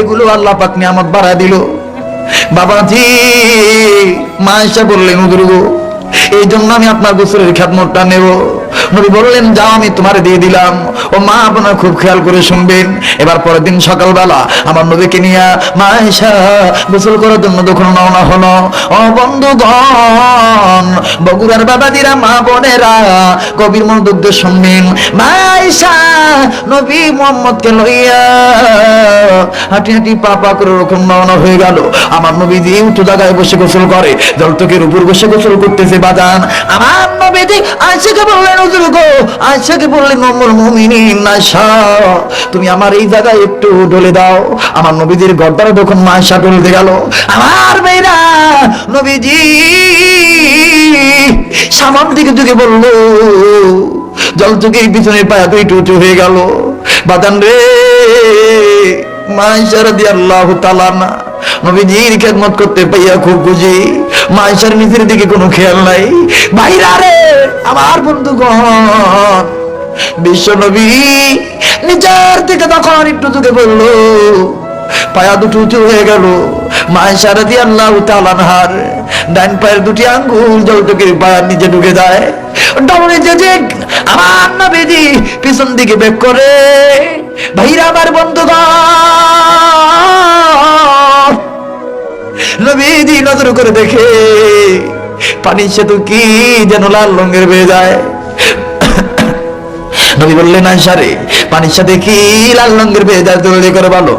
এগুলো আল্লাহ পাক নিয়ামত বাড়ায় দিল। বাবাজি, মা আয়েশা বললেন, হুজুর গো, এই জন্য আমি আপনার গোসলের খেদমতটা নেব। নবী বললেন, যাও আমি তোমারে দিয়ে দিলাম। ও মা, আপনারা খুব খেয়াল করে শুনবেন। এবার পরের দিন সকালবেলা আমার নবীকে নিয়ে মা আয়েশা গোসল করার জন্য যখন রওনা হলো, ও বন্ধুগণ, বগুড়ার বাবাজিরা, মা বোনেরা, কবির মনোযোগ শুনবেন। মা আয়েশা নবী মুহাম্মদকে লইয়া হাঁটি হাঁটি পা পা করে ওরকম রওনা হয়ে গেল। আমার নবীজি উঁচু জায়গায় বসে গোসল করে, জলটকের উপর বসে গোসল করতেছে বাজান। আমার নবীজি আয়েশাকে বললেন, হুজুর গো, আয়েশাকে বললেন, উম্মুল মুমিনিন আয়েশা, তুমি আমার এই জায়গায় একটু ঢলে দাও। আমার নবীজির গর্দারে যখন মা আয়েশা ঢলতে গেল, আমার মেয়েরা নবীজি সামন দিকে দিকে বললো, জল চোখে পিছনের পায়া দুই উঁচু হয়ে গেল। বাজান রে, মা আয়েশা রাদিয়াল্লাহু তাআলা না নবীজির খেদমত করতে পাইয়া খুব খুশি। মা আয়েশার নিজের দিকে কোনো খেয়াল নাই। ভাইরা রে, আমার বন্ধুগণ, বিশ্ব নবী নিজের দিকে তখন একটু চোখে বললো, পায়া দুটো উঁচু হয়ে গেল। মা আয়েশা রাদিয়াল্লাহু তাআলা আনহার ডান পায়ের দুটি আঙ্গুল জলটুকের পায়ের নিচে ঢুকে যায়। ডানে যে আমার নবীজি পিছন দিকে বেক করে। ভাইরা আমার বন্ধুগণ, নবীজি নজর করে দেখে পানির সেতু কি যেন লাল রঙের হয়ে যায়। নবী বললেন, আয়েশা রে, পানির সাথে কি লাল রঙের হয়ে যায়, জলদি করে বলো।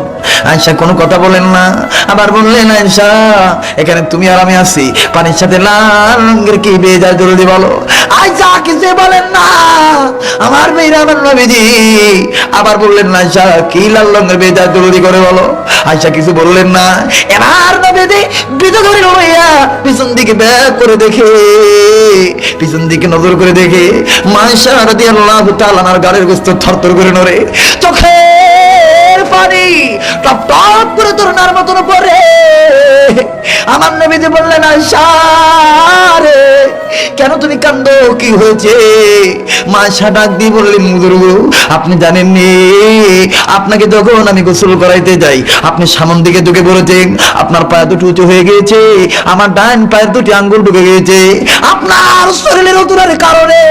আয়েশা কোনো কথা বলেন না। আবার বললেন, আয়েশা, এখানে তুমি আর আমি আছি, পানির সাথে লাল রঙের কি বেয়ে যায়, জলদি বলো। আয়েশা কিছু বলেন না। আমার মেয়েরা, আমার নবীজি আবার বললেন, আয়েশা কি লাল রঙের বেয়ে যায়, জলদি করে বলো। আয়েশা কিছু বললেন না। এবার নবীজি বিধু ধরে লইয়া পিছন দিকে ব্যাক করে দেখে, পিছন দিকে নজর করে দেখে মা আয়েশা রাদিয়াল্লাহু তাআলা আনহার গালের গোশত থরথর করে নড়ে। চোখের পানি টপ টপ করে তরুণার মতন পড়ে। আমার নবীজি বললেন, আয়েশা রে, কেন তুমি কান্দো, কি হয়েছে? মা আয়েশা ডাক দিয়ে বললেন, হুজুর গো, আপনি জানেননি, আপনাকে যখন আমি গোসল করাইতে যাই আপনি সামন দিকে ঢুকে পড়েছেন, আপনার পায়ে দুটো উঁচু হয়ে গিয়েছে, আমার ডান পায়ের দুটি আঙ্গুল ঢুকে গিয়েছে। আপনার শরীরের অতুরের কারণে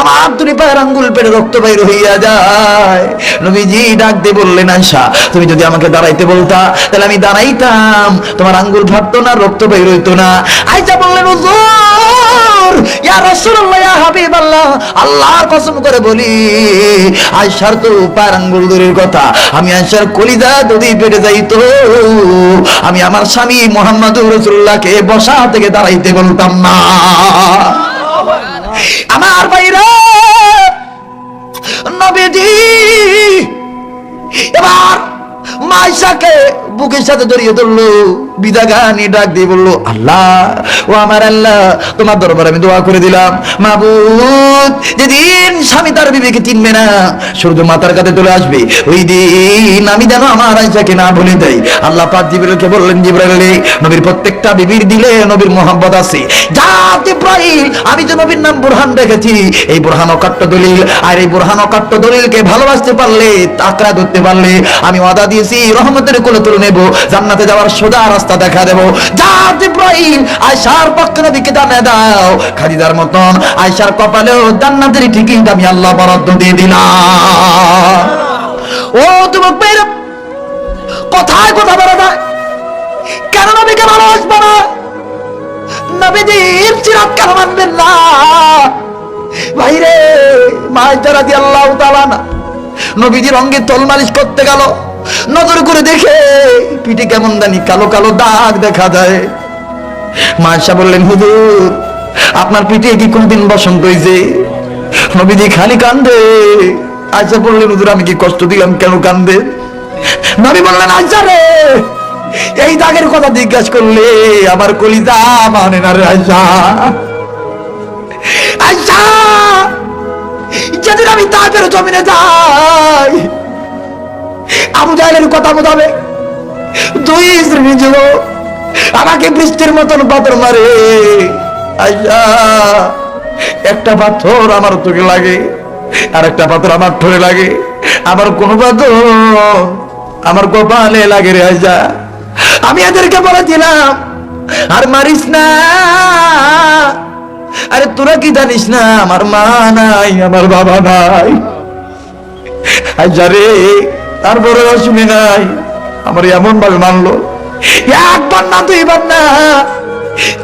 আমার দুটি পায়ের আঙ্গুল পেটে রক্ত বাইর হইয়া যায়। নবীজি ডাক দিয়ে বললেন, আয়েশা, তুমি যদি আমাকে দাঁড়াইতে বলতা তাহলে আমি দাঁড়াইতাম, তোমার আঙ্গুল ফাটতো না, রক্ত বাইর হইতো না। আয়েশা বললেন, হুজুর, ইয়া রাসূলুল্লাহ, ইয়া হাবিবাল্লাহ, আল্লাহর কসম করে বলি, আয়েশার তো পায়ের আঙ্গুল দূরের কথা, আমি আয়েশার কলিজা যদি পেটে যাইতো, আমি আমার স্বামী মুহাম্মদুর রাসূলুল্লাহকে বসা থেকে দাঁড়াইতে বলতাম না। আমার ভাইরা, নবীজি এবার মা আয়েশাকে বুকের সাথে জড়িয়ে ধরলো, বিদাগানি ডাক দিয়ে বললো, আল্লাহ, ও আমার আল্লাহ, তোমার দরবারে আমি দোয়া করে দিলাম, মাবুদ, যেদিন স্বামী তার বিবিকে চিনবে না, সূর্য মাথার কাছে চলে আসবে, ওই দিন আমি যেন আমার আয়েশাকে না ভুলে দেই। আল্লাহ পাক জিবরাইলকে বললেন, জিবরাইল, নবীর প্রত্যেকটা বিবির দিলে নবীর মোহাব্বত আছে, যা জিবরাইল, আমি যে নবীর নাম বুরহান রেখেছি, এই বুরহান অকাট্য দলিল, আর এই বুরহান অকাট্য দলিলকে ভালোবাসতে পারলে, তাকড়া ধরতে পারলে, আমি ওয়াদা দিয়েছি রহমতের কোলে তুলে নেব, জান্নাতে যাওয়ার সোজা রাস্তা দেখা দেব। যা জিবরাইল, আয়েশার পক্ষে নবীকে জানিয়ে দাও, খাদিজার মতন আয়েশার কপালেও জান্নাতের টিকিট আমি আল্লাহ বরাদ্দ দিয়ে দিলাম। ও যুবক ভাইরা, কোথায় কথা বলা যায়, কেন নবীকে ভালোবাসবো না? নবীজির চিরাত কেন মানবেন না? ভাইরে, মা আয়েশা রাদিয়াল্লাহু তাআলা না নবীজির অঙ্গে তল মালিশ করতে গেল, নজর করে দেখে পিঠে কেমন জানি কালো কালো দাগ দেখা যায়। মা আয়েশা বললেন, হুজুর, আপনার পিঠে কি কোনদিন বসন্ত হয়েছে? নবীজি খালি কান্দে। আয়েশা বললেন, হুজুর, আমি কি কষ্ট দিলাম, কেন কান্দে? নবী বললেন, আয়েশা রে, এই দাগের কথা জিজ্ঞাসা করলে আমার কলিজা মানে না রে আয়েশা। আয়েশা, যেদিন আমি তাদের জমিনে যাই, আবু জাহেলের কথা মোতাবেক দুই শ্রেণী যুবক আমাকে বৃষ্টির মতন পাথর মারে। আয়েশা, একটা পাথর আমার চোখে লাগে, আর একটা পাথর আমার ঠোঁটে লাগে, আবার কোন পাথর আমার কপালে লাগে রে আয়েশা। আমি এদেরকে বলেছিলাম, আর মারিস না, আরে তোরা কি জানিস না, আমার মা নাই, আমার বাবা নাই। আয়েশা রে, তারপরে শুনে নাই, আমার এমন ভাবে মানলো, একবার না, দুইবার না,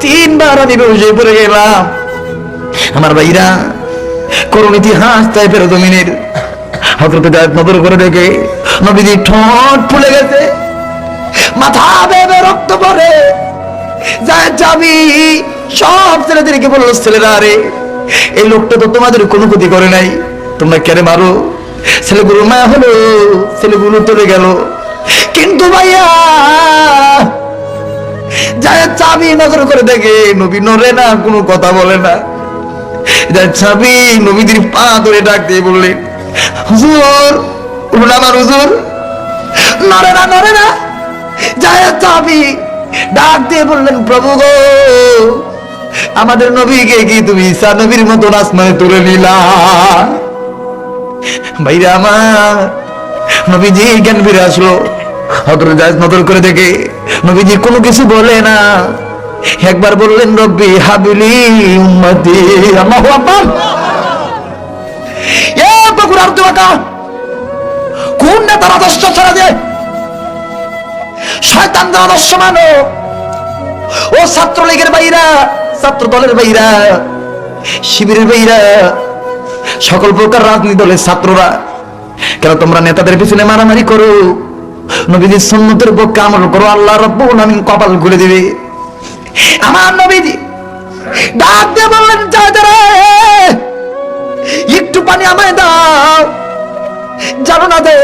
তিনবার আমি বসে পড়ে গেলাম। আমার ভাইরা, করুণ ইতিহাস টাইপের জমিনের হযরত জায়েদ নজর করে দেখে নবীজি ঠোঁট ফুলে গেছে, মাথা বেয়ে রক্ত পড়ে। জায়েদ যাবি, সব ছেলেদেরকে বলল, ছেলেরা রে, এই লোকটা তো তোমাদের কোনো ক্ষতি করে নাই, তোমরা কেন মারো? ছেলেগুলো মায়া হলো, ছেলেগুলো চলে গেল। কিন্তু ভাইয়া, জায়েদ চাবি নজর করে দেখে নবী নড়ে না, কোনো কথা বলে না। জায়েদ চাবি নবীদের পা ধরে ডাক দিয়ে বললেন, হুজুর, ও বলে আমার হুজুর নড়ে না জায়েদ সাহাবী ডাক দিয়ে বললেন প্রভু গো আমাদের নবীকে কি তুমি ঈসা নবীর মতো আসমানে তুলে নিলা? ভাইরা আমার নবীজি জ্ঞান ফিরে আসলো। হযরত জায়েদ নজর করে দেখে নবীজি কোনো কিছু বলে না। একবার বললেন রব্বি হাবিলি উম্মতি। আল্লাহু আকবার। এ বগুড়ার দোয়াটা কোন নেতার আদর্শ ছাড়া দেয়? শয়তানদের আদর্শ মানো। ও ছাত্রলীগের ভাইরা, ছাত্র দলের ভাইরা, শিবিরের ভাইরা, সকল প্রকার রাজনীতি দলের ছাত্ররা, কেন তোমরা নেতাদের পিছনে মারামারি করো? নবীজির সুন্নতের পক্ষে আমল করো, আল্লাহ রাব্বুল আমিন কপাল খুলে দিবে। আমার নবীজি ডাক দিয়ে বললেন যারা একটু পানি আমায় দাও। জানো না দে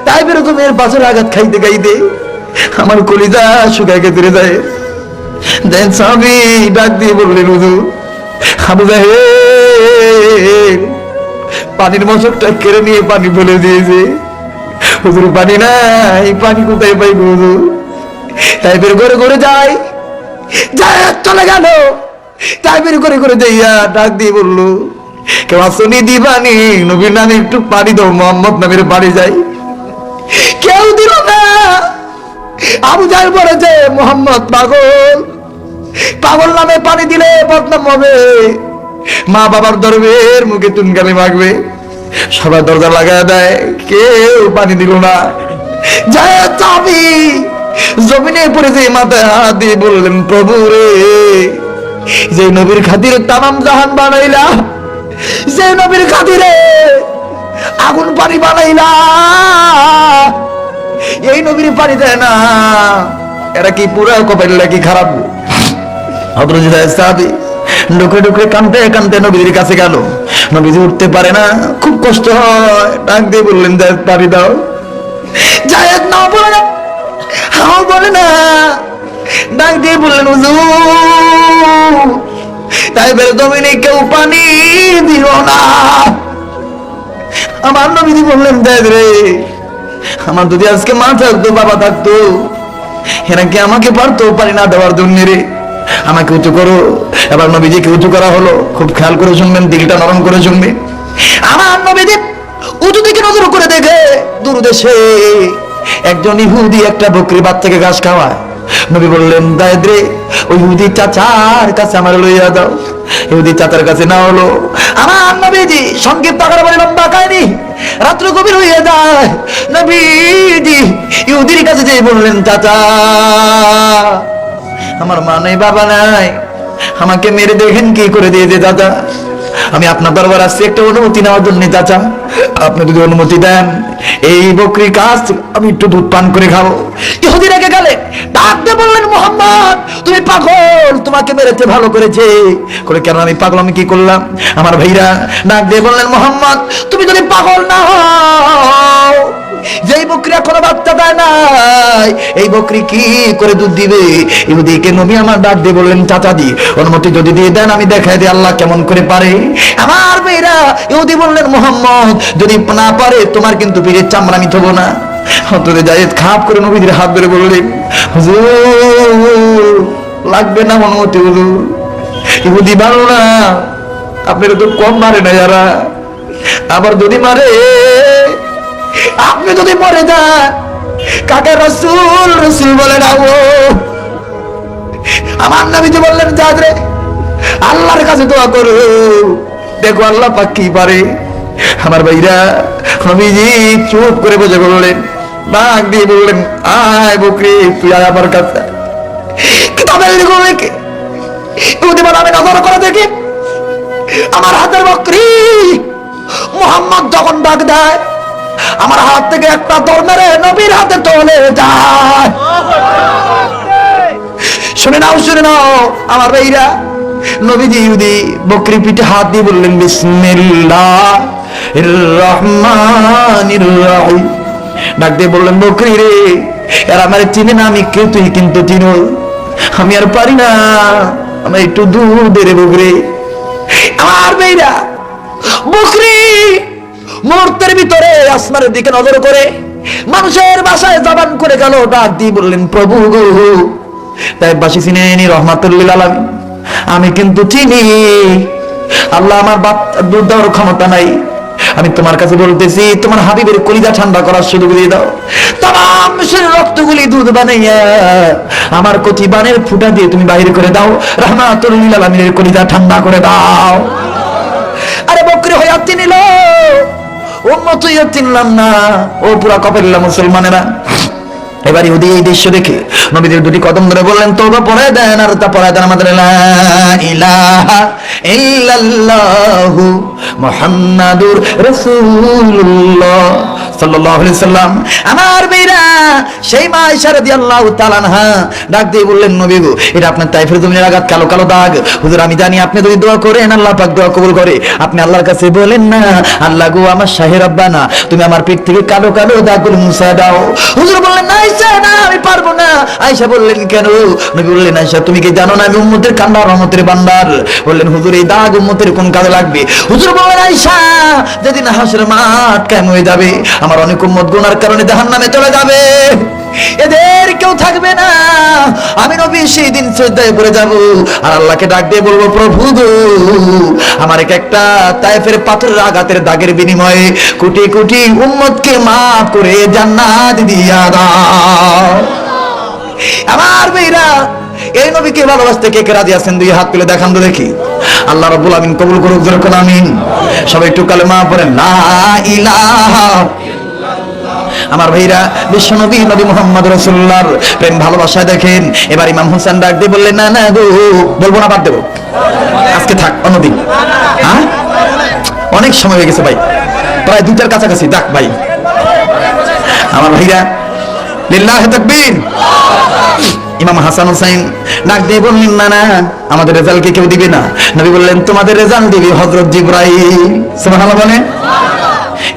তাই বেরো তুমি এর বাসের আঘাত খাইতে খাইতে আমার কলিজা শুকায় কেটে যায়। দেন সাহাবী ডাক দিয়ে বললেন হুজুর আবু জাহেল পানির মশকটা কেড়ে নিয়ে পানি ফেলে দিয়েছে। হুজুর পানি নাই, পানি কোথায় পাইব হুজুর? তাই বের করে করে যাই চলে গেল। তাই বের করে করে যাইয়া ডাক দিয়ে বললো কেউ আসনি দিবানি নবীর নামে একটু পানি দাও, মোহাম্মদ নামের বাড়ি যাই। কেউ দিল না। আবু জাহেল বলেছে মোহাম্মদ পাগল, পাগল নামে পানি দিলে বদনাম হবে, মা বাবার দরবের মুখে তুনকালি মাগবে। সবাই দরজা লাগায় দেয়, কেউ পানি দিল না। জায়েদ সাহাবী জমিনে পড়েছে, মাথায় হাত দিয়ে বললেন প্রভু রে যে নবীর খাতিরে তামাম জাহান বানাইলা, যে নবীর খাতিরে আগুন পানি বানাইলা, এই নবীর পানি দেয় না, এরা কি পুরা কপাইলা কি খারাপ? হযরত জায়েদ সাহাবী ডুকরে ডুকরে কাঁদতে কাঁদতে নবীর কাছে গেল। নবীজি উঠতে পারে না, খুব কষ্ট হয়। ডাক দিয়ে বললেন জায়েদ পানি দাও। জায়েদ না বলে না, হাও বলে না। ডাক দিয়ে বললেন হুজুর তাই বের জমিনে কেউ পানি দিল না। আমার নবীজি বললেন জায়েদ রে আমার যদি আজকে মা থাকতো বাবা থাকতো এরা কি আমাকে পারতো পানি না দেওয়ার জন্য রে? আমাকে উঁচু করো। এবার নবীজিকে উঁচু করা হলো। খুব খেয়াল করে শুনবেন, দিলটা নরম করে শুনবেন। আমার নবীজি উঁচু দিকে নজর করে দেখে দূর দেশে একজন ইহুদি একটা বকরি বাচ্চাকে ঘাস খাওয়ায়। নবী বললেন জায়েদ রে ওই ইহুদি চাচার কাছে আমার লইয়া দাও। ইহুদি চাচার কাছে না হলো। আমার নবীজি সংক্ষিপ্ত আকারে বলে লম্বা কাহিনী, রাত্র গভীর হয়ে যায়। নবীজি ইহুদির কাছে যেয়ে বললেন চাচা আমার মা নাই বাবা নাই, আমাকে মেরে দেখেন কি করে দিয়েছে চাচা। আমি আপনার দরবার আসছি একটা অনুমতি নেওয়ার জন্য চাচা। আপনি যদি অনুমতি দেন এই বকরির কাছ আমি একটু দুধ পান করে খাবো। ইহুদি রেগে গেলে ডাক দিয়ে বললেন মোহাম্মদ তুমি পাগল, তোমাকে মেরেছে ভালো করেছে। করে কেন আমি পাগল, আমি কি করলাম? আমার ভাইরা ডাক দিয়ে বললেন মোহাম্মদ তুমি যদি পাগল না হও, যেই বকরি এখনো বাচ্চা দেয় নাই এই বকরি কি করে দুধ দিবে? ইহুদিকে নবী আমার ডাক দিয়ে বললেন চাচাজি অনুমতি যদি দিয়ে দেন আমি দেখাই দিই আল্লাহ কেমন করে পারে। আমার মেয়েরা ইহুদি বললেন মোহাম্মদ যদি না পারে তোমার কিন্তু পীরের চামড়া আমি থবো না। হযরত জায়েদ খাপ করে নবীর হাত ধরে বললেন হুজুর লাগবে না অনুমতি হুজুর। ইহুদি ভালো না, আপনারা তো কম মারে না যারা, আবার যদি মারে আপনি যদি মরে যান কাকে রাসূল রাসূল বলে ডাকবো। আমার নবীজি বললেন জায়েদ রে আল্লাহর কাছে দোয়া করো, দেখো আল্লাহ পাক কি পারে। আমার ভাইরা নবীজি চুপ করে বসে বললেন, ডাক দিয়ে বললেন আয় বকরি তুই আয় আমার কাছে। কিতাবের লিখে ইহুদি বলে আমি নজর করে দেখি আমার হাতের বকরি মুহাম্মদ যখন ডাক দেয় আমার হাত থেকে একটা দৌড় মেরে নবীর হাতে চলে যায়। শুনে নাও আমার ভাইরা নবীজি ইহুদি বকরি পিঠে হাত দিয়ে বললেন বিসমিল্লাহির রহমানির রহিম। ডাক দিয়ে বললেন বকরি রে এরা আমার চিনে না, আমি কে তুই কিন্তু চিনো, আমি আর পারি না, আমি একটু দুধ দে রে বকরি। আমার ভাইরা বকরি মুহূর্তের ভিতরে আসমানের দিকে নজর করে মানুষের বাসায় জবান করে গেল, ডাক দিয়ে বললেন, প্রভু গো, তাই বাসি চিনেনি রহমাতুল লিল আলামিন, আমি কিন্তু চিনি। আল্লাহ, আমার বাপ দুধ দেওয়ার ক্ষমতা নাই, আমি তোমার কাছে বলতেছি তোমার হাবিবের কলিজা ঠান্ডা করার সুযোগ দিয়ে দাও। তাম শরীর রক্তগুলি দুধ বানাইয়া আমার কচি বানের ফুটা দিয়ে তুমি বাইরে করে দাও, রহমাতুল লিল আলামিনের কলিজা ঠান্ডা করে দাও। আরে বকরি হইয়া চিনিল, উম্মত হইয়া চিনলাম না, ও পুরা কপাল্লা মুসলমানেরা। এবার ইহুদি এই দৃশ্য দেখে নবীদের দুটি কদম ধরে বললেন, তওবা পড়ে দেন, আর তা পড়ে দেন আমাদের লা ইলাহা ইল্লাল্লাহু মুহাম্মাদুর রাসূলুল্লাহ সাল্লাল্লাহু আলাইহি সাল্লাম। আমার মেয়েরা, সেই মা আয়েশা রাদিয়াল্লাহু তাআলা আনহা ডাক দিয়ে বললেন, নবী গো, এটা আপনার তাইফের জমিনের আঘাত, কালো কালো দাগ। হুজুর, আমি জানি আপনি যদি দোয়া করেন আল্লাহ পাক দোয়া কবুল করে। আপনি আল্লাহর কাছে বলেন না, আল্লাহ গো, আমার শাহে রাব্বানা, তুমি আমার পিঠ থেকে কালো কালো দাগগুলো মুছে দাও। হুজুর বললেন, না আয়েশা, না, আমি পারবো না। আয়েশা বললেন, কেন? নবী বললেন, আয়েশা, তুমি কি জানো না আমি উম্মতের কান্না, রহমতের ভান্ডার? বললেন, হুজুর, এই দাগ উম্মতের কোন কাজে লাগবে? হুজুর বললেন, আয়েশা, যেদিন হাসরের মাঠ কায়েম হয়ে যাবে, আমার অনেক উম্মত গুনার কারণে জাহান্নামে চলে যাবে, এদের কেউ থাকবে না। আমি নবী সেই দিন শ্রদ্ধায় পড়ে যাব, আর আল্লাহকে ডাক দিয়ে বলবো, প্রভু গো, আমার একটা তায়েফের পাথরের আঘাতের দাগের বিনিময়ে কোটি কোটি উম্মতকে মাফ করে জান্নাত দিয়া দাও। আমার মেয়েরা, এই নবীকে ভালোবাসতে কে কে রাজি আছেন? দুই হাত তুলে দেখান তো দেখি। আল্লাহ রাব্বুল আমিন কবুল করুক, যেরকম আমিন। সবাই একটু কালেমা পড়েন, লা ইলাহা। আমার ভাইরা, বিশ্ব নবী নবী মুহাম্মদ রাসূলুল্লাহর প্রেম ভালোবাসায় দেখেন। এবার ইমাম হোসেন ডাক দিয়ে বললেন, না না গো, বলবো না, বাদ দেবো, আজকে থাক, অন্যদিন। হ্যাঁ, অনেক সময় হয়ে গেছে ভাই, প্রায় 2টার কাছাকাছি। ডাক ভাই, আমার ভাইরা, লিল্লাহি তাকবীর। ইমাম হাসান হুসাইন ডাক দিয়ে বললেন, না না, আমাদের রেজাল্ট কে কেউ দিবে না। নবী বললেন, তোমাদের রেজাল্ট দিবে হযরত জিবরাইল। সুবহানাল্লাহ বলেন।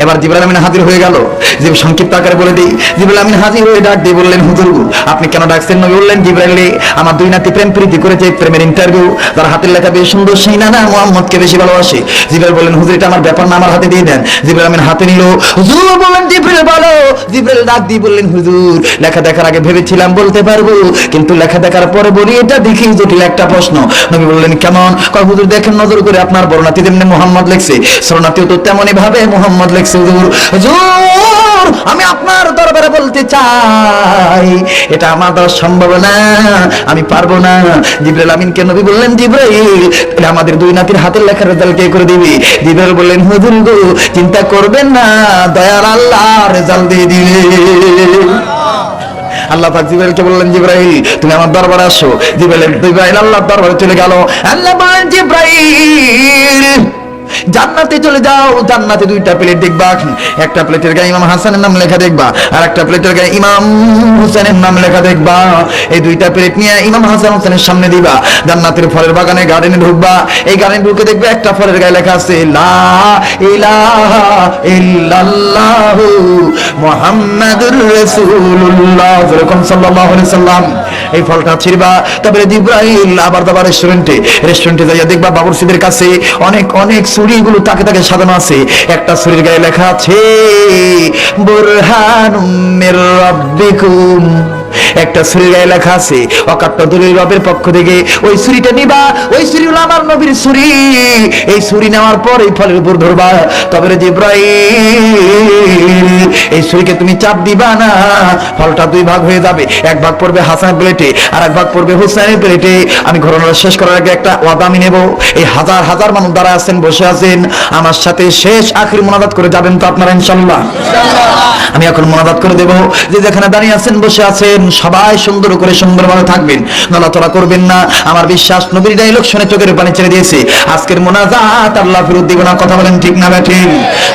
এবার জিবরাইল আমিন হাজির হয়ে গেল। যে সংক্ষিপ্ত আকারে বলে দিই, জিবরাইল আমিন হাজির হয়ে ডাক দিয়ে বললেন, হুজুর আপনি কেন ডাকছেন? নবী বললেন, জিবরাইল, আমার দুই নাতি প্রেম প্রীতি করেছে, প্রেমের ইন্টারভিউ, তার হাতের লেখা বেশ সুন্দর, সেই নানা মুহাম্মদকে বেশি ভালোবাসে। জিবরাইল বললেন, হুজুর, এটা আমার ব্যাপার না, আমার হাতে দিয়ে দেন। জিবরাইল আমিন হাতে নিল। হুজুর বললেন, জিবরাইল বলো। জিবরাইল ডাক দিয়ে বললেন, হুজুর, লেখা দেখার আগে ভেবেছিলাম বলতে পারবো, কিন্তু লেখা দেখার পরে বলি, এটা দেখি জটিল একটা প্রশ্ন। নবী বললেন, কেমন? কয়, হুজুর দেখেন নজর করে, আপনার বর্ণাতি যেমনি মুহাম্মদ লেখছে, শরণার্থীও তো তেমনই ভাবে মুহাম্মদ লেখছে। হুজুর, হুজুর, আমি আপনার দরবারে বলতে চাই, এটা আমার দ্বারা সম্ভব না, আমি পারবো না। জিবরাইল আমিনকে নবী বললেন, জিবরাইল, তাহলে আমাদের দুই নাতির হাতের লেখার রেজাল্ট কে করে দিবি? জিবরাইল বললেন, হুজুর গো, চিন্তা করবেন না, দয়াল আল্লাহ রেজাল্ট দিয়ে দিবে। আল্লাহ পাক জিবরাইলকে বললেন, জিবরাইল, তুমি আমার দরবারে আসো। জিবরাইল আল্লাহর দরবারে চলে গেল। আল্লাহ বলেন, জিবরাইল, জান্নাতে চলে যাও, জান্নাতে 2টা প্লেট দেখবা, একটা প্লেটের গায়ে ইমাম হাসানের নাম লেখা দেখবা, আর একটা প্লেটের গায়ে ইমাম হুসেনের নাম লেখা দেখবা। এই 2টা প্লেট নিয়ে ইমাম হাসান হুসেনের সামনে দিবা। জান্নাতের ফলের বাগানে, গার্ডেনে ঢুকবা। এই গার্ডেনে ঢুকে দেখবে একটা ফলের গায়ে লেখা আছে, লা ইলাহা ইল্লাল্লাহু মুহাম্মাদুর রাসূলুল্লাহ সাল্লাল্লাহু আলাইহি সাল্লাম। এই ফলটা ছিড়বা। তারপরে জিবরাইল আবার দাবার রেস্টুরেন্টে যাইয়া দেখবা বাবুর্চিদের কাছে অনেক অনেক ছুরিগুলো তাকে তাকে সাজানো আছে। একটা ছুরির গায়ে লেখা আছে, বুরহানুম মির রাব্বিকুম। একটা ছুরির গায়ে লেখা আছে, অকাট্যদুরের রবের পক্ষ থেকে। ওই ছুরিটা নিবা, ওই ছুরি হলো আমার নবীর ছুরি। এই ছুরি নেওয়ার পর এই ফলের উপর ধরবা। তবে জিবরাইল, এই ছুরিকে তুমি চাপ দিবা না, ফলটা 2 ভাগ হয়ে যাবে। এক ভাগ পড়বে হাসানের প্লেটে, আর এক ভাগ পড়বে হুসাইনের প্লেটে। আমি ঘটনা শেষ করার আগে একটা ওয়াদা আমি নেব। এই হাজার হাজার মানুষ দ্বারা আছেন, বসে আছেন, আমার সাথে শেষ আখির মুনাজাত করে যাবেন তো আপনারা ইনশাআল্লাহ? আমি এখন মুনাজাত করে দেব। যে যেখানে দাঁড়িয়ে আছেন, বসে আছেন, সবাই সুন্দর করে সুন্দরভাবে থাকবেন, নড়াচড়া করবেন না। আমার বিশ্বাস নবীর ডায়লগ শুনে চোখের পানি ছেড়ে দিয়েছে। আজকের মুনাজাত আল্লাহ ফেরত দিবে না। কথা বলেন ঠিক না ব্যাঠিক?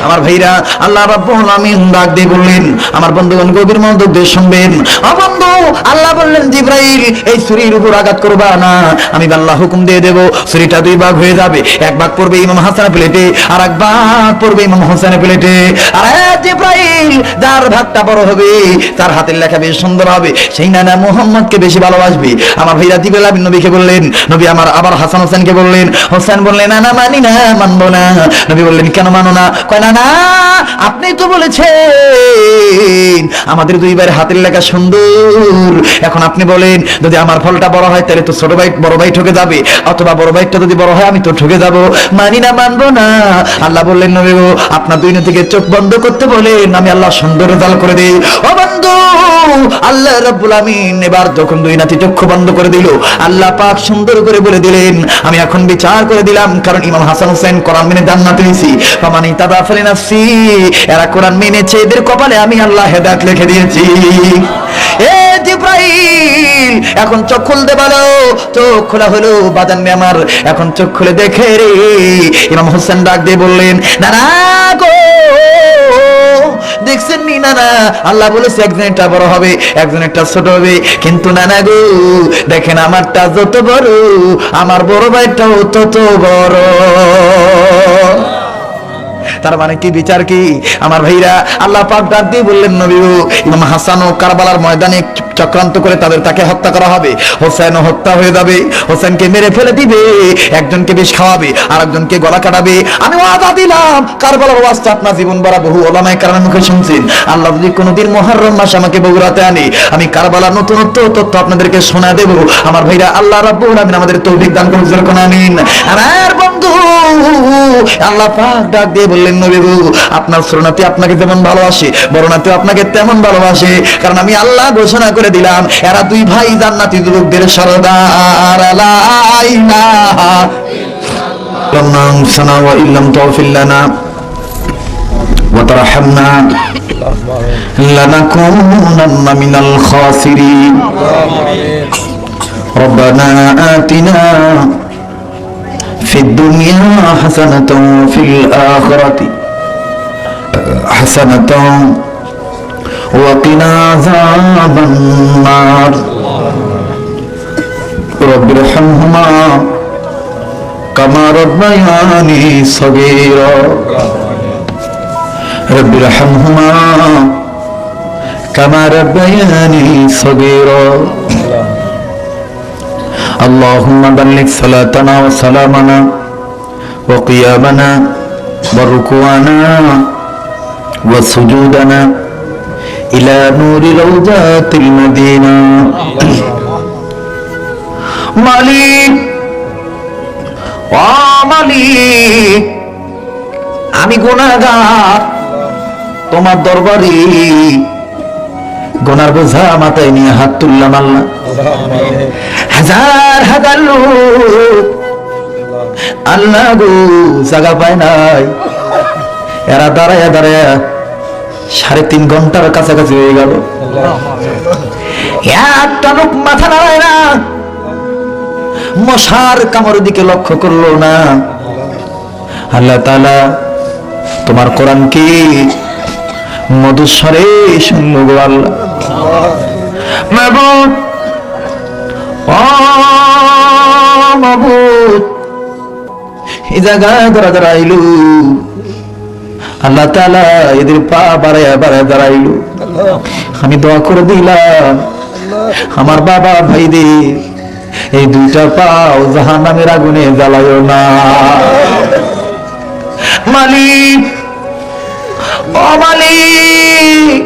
আমার ভাইরা, আল্লাহ রাব্বুল আমিন ডাক দিয়ে বললেন, আমার বন্ধুগণ গভীর মনোযোগ দিয়ে শুনবেন। ও বন্ধু, আল্লাহ বললেন জিবরাইল এই ছুরির উপর আঘাত করবা না, আমি আল্লাহ হুকুম দিয়ে দেব, ছুরিটা দুই ভাগ হয়ে যাবে, এক ভাগ পড়বে ইমাম হাসানের প্লেটে আর এক ভাগ পড়বে ইমাম হোসেনের প্লেটে। আর জিবরাইল যার ভাগটা বড় হবে, তার হাতের লেখা বেশ সুন্দর হবে, সেই নানা মুহাম্মদকে বেশি ভালোবাসবে। আমার ভাইরা জিবরাইল আমিন নবীকে বললেন, নবী আমার আবার হাসান হোসেনকে বললেন, হোসেন বললেন না না মানি না, মানবো না। নবী বললেন কেন মানো না? কয় না না, আপনি তো বলেছেন আমাদের দুই ভাইয়ের হাতের লেখা সুন্দর, এখন আপনি বলেন যদি আমার ফলটা বড় হয় তাহলে তো ছোট ভাই বড় ভাই ঠকে যাবে, অথবা বড় ভাইটা যদি বড় হয় আমি তো ঠকে যাব, মানি না, মানবো না। আল্লাহ বললেন নবী গো আপনার দুই থেকে চোখ বন্ধ করতে বলেন, আমি আল্লাহ সুন্দর রেজাল্ট করে দিই। ও বন্ধু, আল্লাহ রাব্বুল আমিন এবার যখন দুই নাতি চক্ষু বন্ধ করে দিল, আল্লাহ পাক সুন্দর করে বলে দিলেন আমি এখন বিচার করে দিলাম, কারণ ইমাম হাসান হোসেন কোরআন মেনে জান্নাতে হয়েছি, ফামানি তাদাফালি নাফসি, এরা কোরআন মেনেছে, এদের কপালে আমি আল্লাহ হেদায়েত লিখে দিয়েছি। এ জিবরাইল এখন চোখ খুলতে বলো, চোখ খোলা হলো বাজান মে আমার, এখন চোখ খুলে দেখে রে। ইমাম হোসেন ডাক দিয়ে বললেন না না গো, দেখছেন নি না না, আল্লাহ বলেছে একজনেরটা বড় হবে একজনেরটা ছোট হবে, কিন্তু না না গো দেখেন আমারটা যত বড় আমার বড় ভাইটাও তত বড়। তার মানে কি বিচার কি আমার ভাইরা? আল্লাহ পাক ডাক দিয়ে বললেন নবী গো ইমাম হাসান ও কারবালার ময়দানে চক্রান্ত করে তাকে হত্যা করা হবে, হোসেনও হত্যা হয়ে যাবে, হোসেনকে মেরে ফেলে দিবে, একজনকে বিষ খাওয়াবে আর একজনকে গলা কাটাবে। আমি ওয়াদা দিলাম কারবালার ওয়াজটা আপনার জীবন ভরা বহু ওলামায়ে কেরামের মুখে শুনছেন, আল্লাহ যদি কোনোদিন মুহররম মাসে আমাকে বগুড়াতে আনে, আমি কারবালার নতুনত্ব তথ্য আপনাদেরকে শোনা দেব। আমার ভাইরা আল্লাহ রাব্বুল আমিন আমাদের তৌফিক দান করুন, যেরকম আমিন। আমার বন্ধু আল্লাহ পাক ডাক দিয়ে বললেন নবী গো আপনার ছোট নাতি আপনাকে যেমন ভালোবাসে, বড় নাতি আপনাকে তেমন ভালোবাসে, কারণ আমি আল্লাহ ঘোষণা করে দিলাম এরা দুই ভাই জান্নাতি যুবকদের সরদার। লা ইলাহা ইল্লাল্লাহ সানা ওয়া ইল্লাম তাগফির লানা ওয়া তারহামনা লানাকুনান্না মিনাল খাসিরিন। রব্বানা আতিনা في الدنيا حسنة وفي الآخرة حسنة وقنا عذاب النار رب ارحمهما كما ربياني صغيرا رب ارحمهما كما ربياني صغيرا اللهم بلغ صلاتنا وسلامنا وقيامنا وركوعنا وسجودنا إلى نور روضات المدينة মালিক ও মালিক আমি গুনাহগার তোমার দরবারে গুনার বোঝা মাথায় নিয়ে হাত তুললাম আল্লাহ। হাজার হাজার লোক আল্লাহ গো জায়গা পায় নাই, এরা দাঁড়ায়া দাঁড়ায়া 3.5 ঘন্টার কাছাকাছি হয়ে গেল, একটা লোক মাথা নাড়ায় না, মশার কামড়ের দিকে লক্ষ্য করলো না। আল্লাহ তাআলা তোমার কোরআন কি মধুস্বরে শুনলো গো আল্লাহ। মাবুদ ও মাবুদ এই জায়গায় দাঁড়াইলু, আল্লাহ তাআলা এদের পা বাড়ায়া বাড়ায়া দাঁড়াইলু। আমি দোয়া করে দিলাম আমার বাবা ভাইদের এই দুইটা পাও জাহান্নামের আগুনে জ্বালায়ও না। মালিক ও মালিক,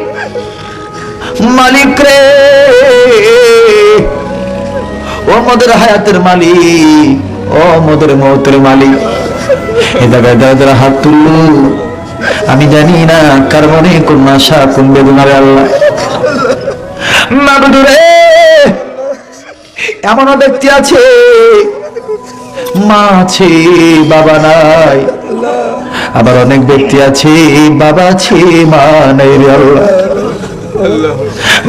মালিক রে ও মোদের হায়াতের মালিক, ও মোদের মৌতের মালিক, এ জায়গায় যারা হাত তুললো আমি জানি না কার মনে কোন আশা কোন বেদনারে আল্লাহ। মাবুদ রে এমনও ব্যক্তি আছে মা আছে বাবা নাই, আবার অনেক ব্যক্তি আছে বাবা আছে মা নাই রে আল্লাহ।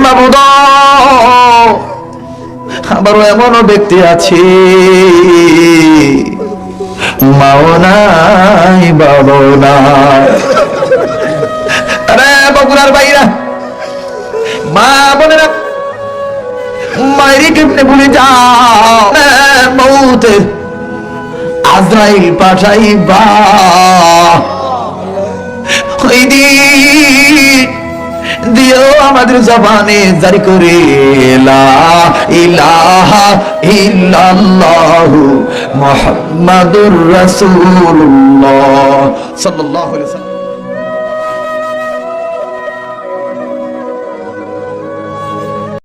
মাবুদ আবারও এমনও ব্যক্তি আছে মাও নাই বাবাও নাই। আরে বগুড়ার ভাইরা মা বোনেরা কেমনে ভুলে যাও মৌত আজরাইল পাঠাইবা ওই দিন দিও আমাদের জবানে জারি করে লা ইলাহা ইল্লাল্লাহু মুহাম্মাদুর রাসূলুল্লাহ সাল্লাল্লাহু আলাইহি ওয়াসাল্লাম।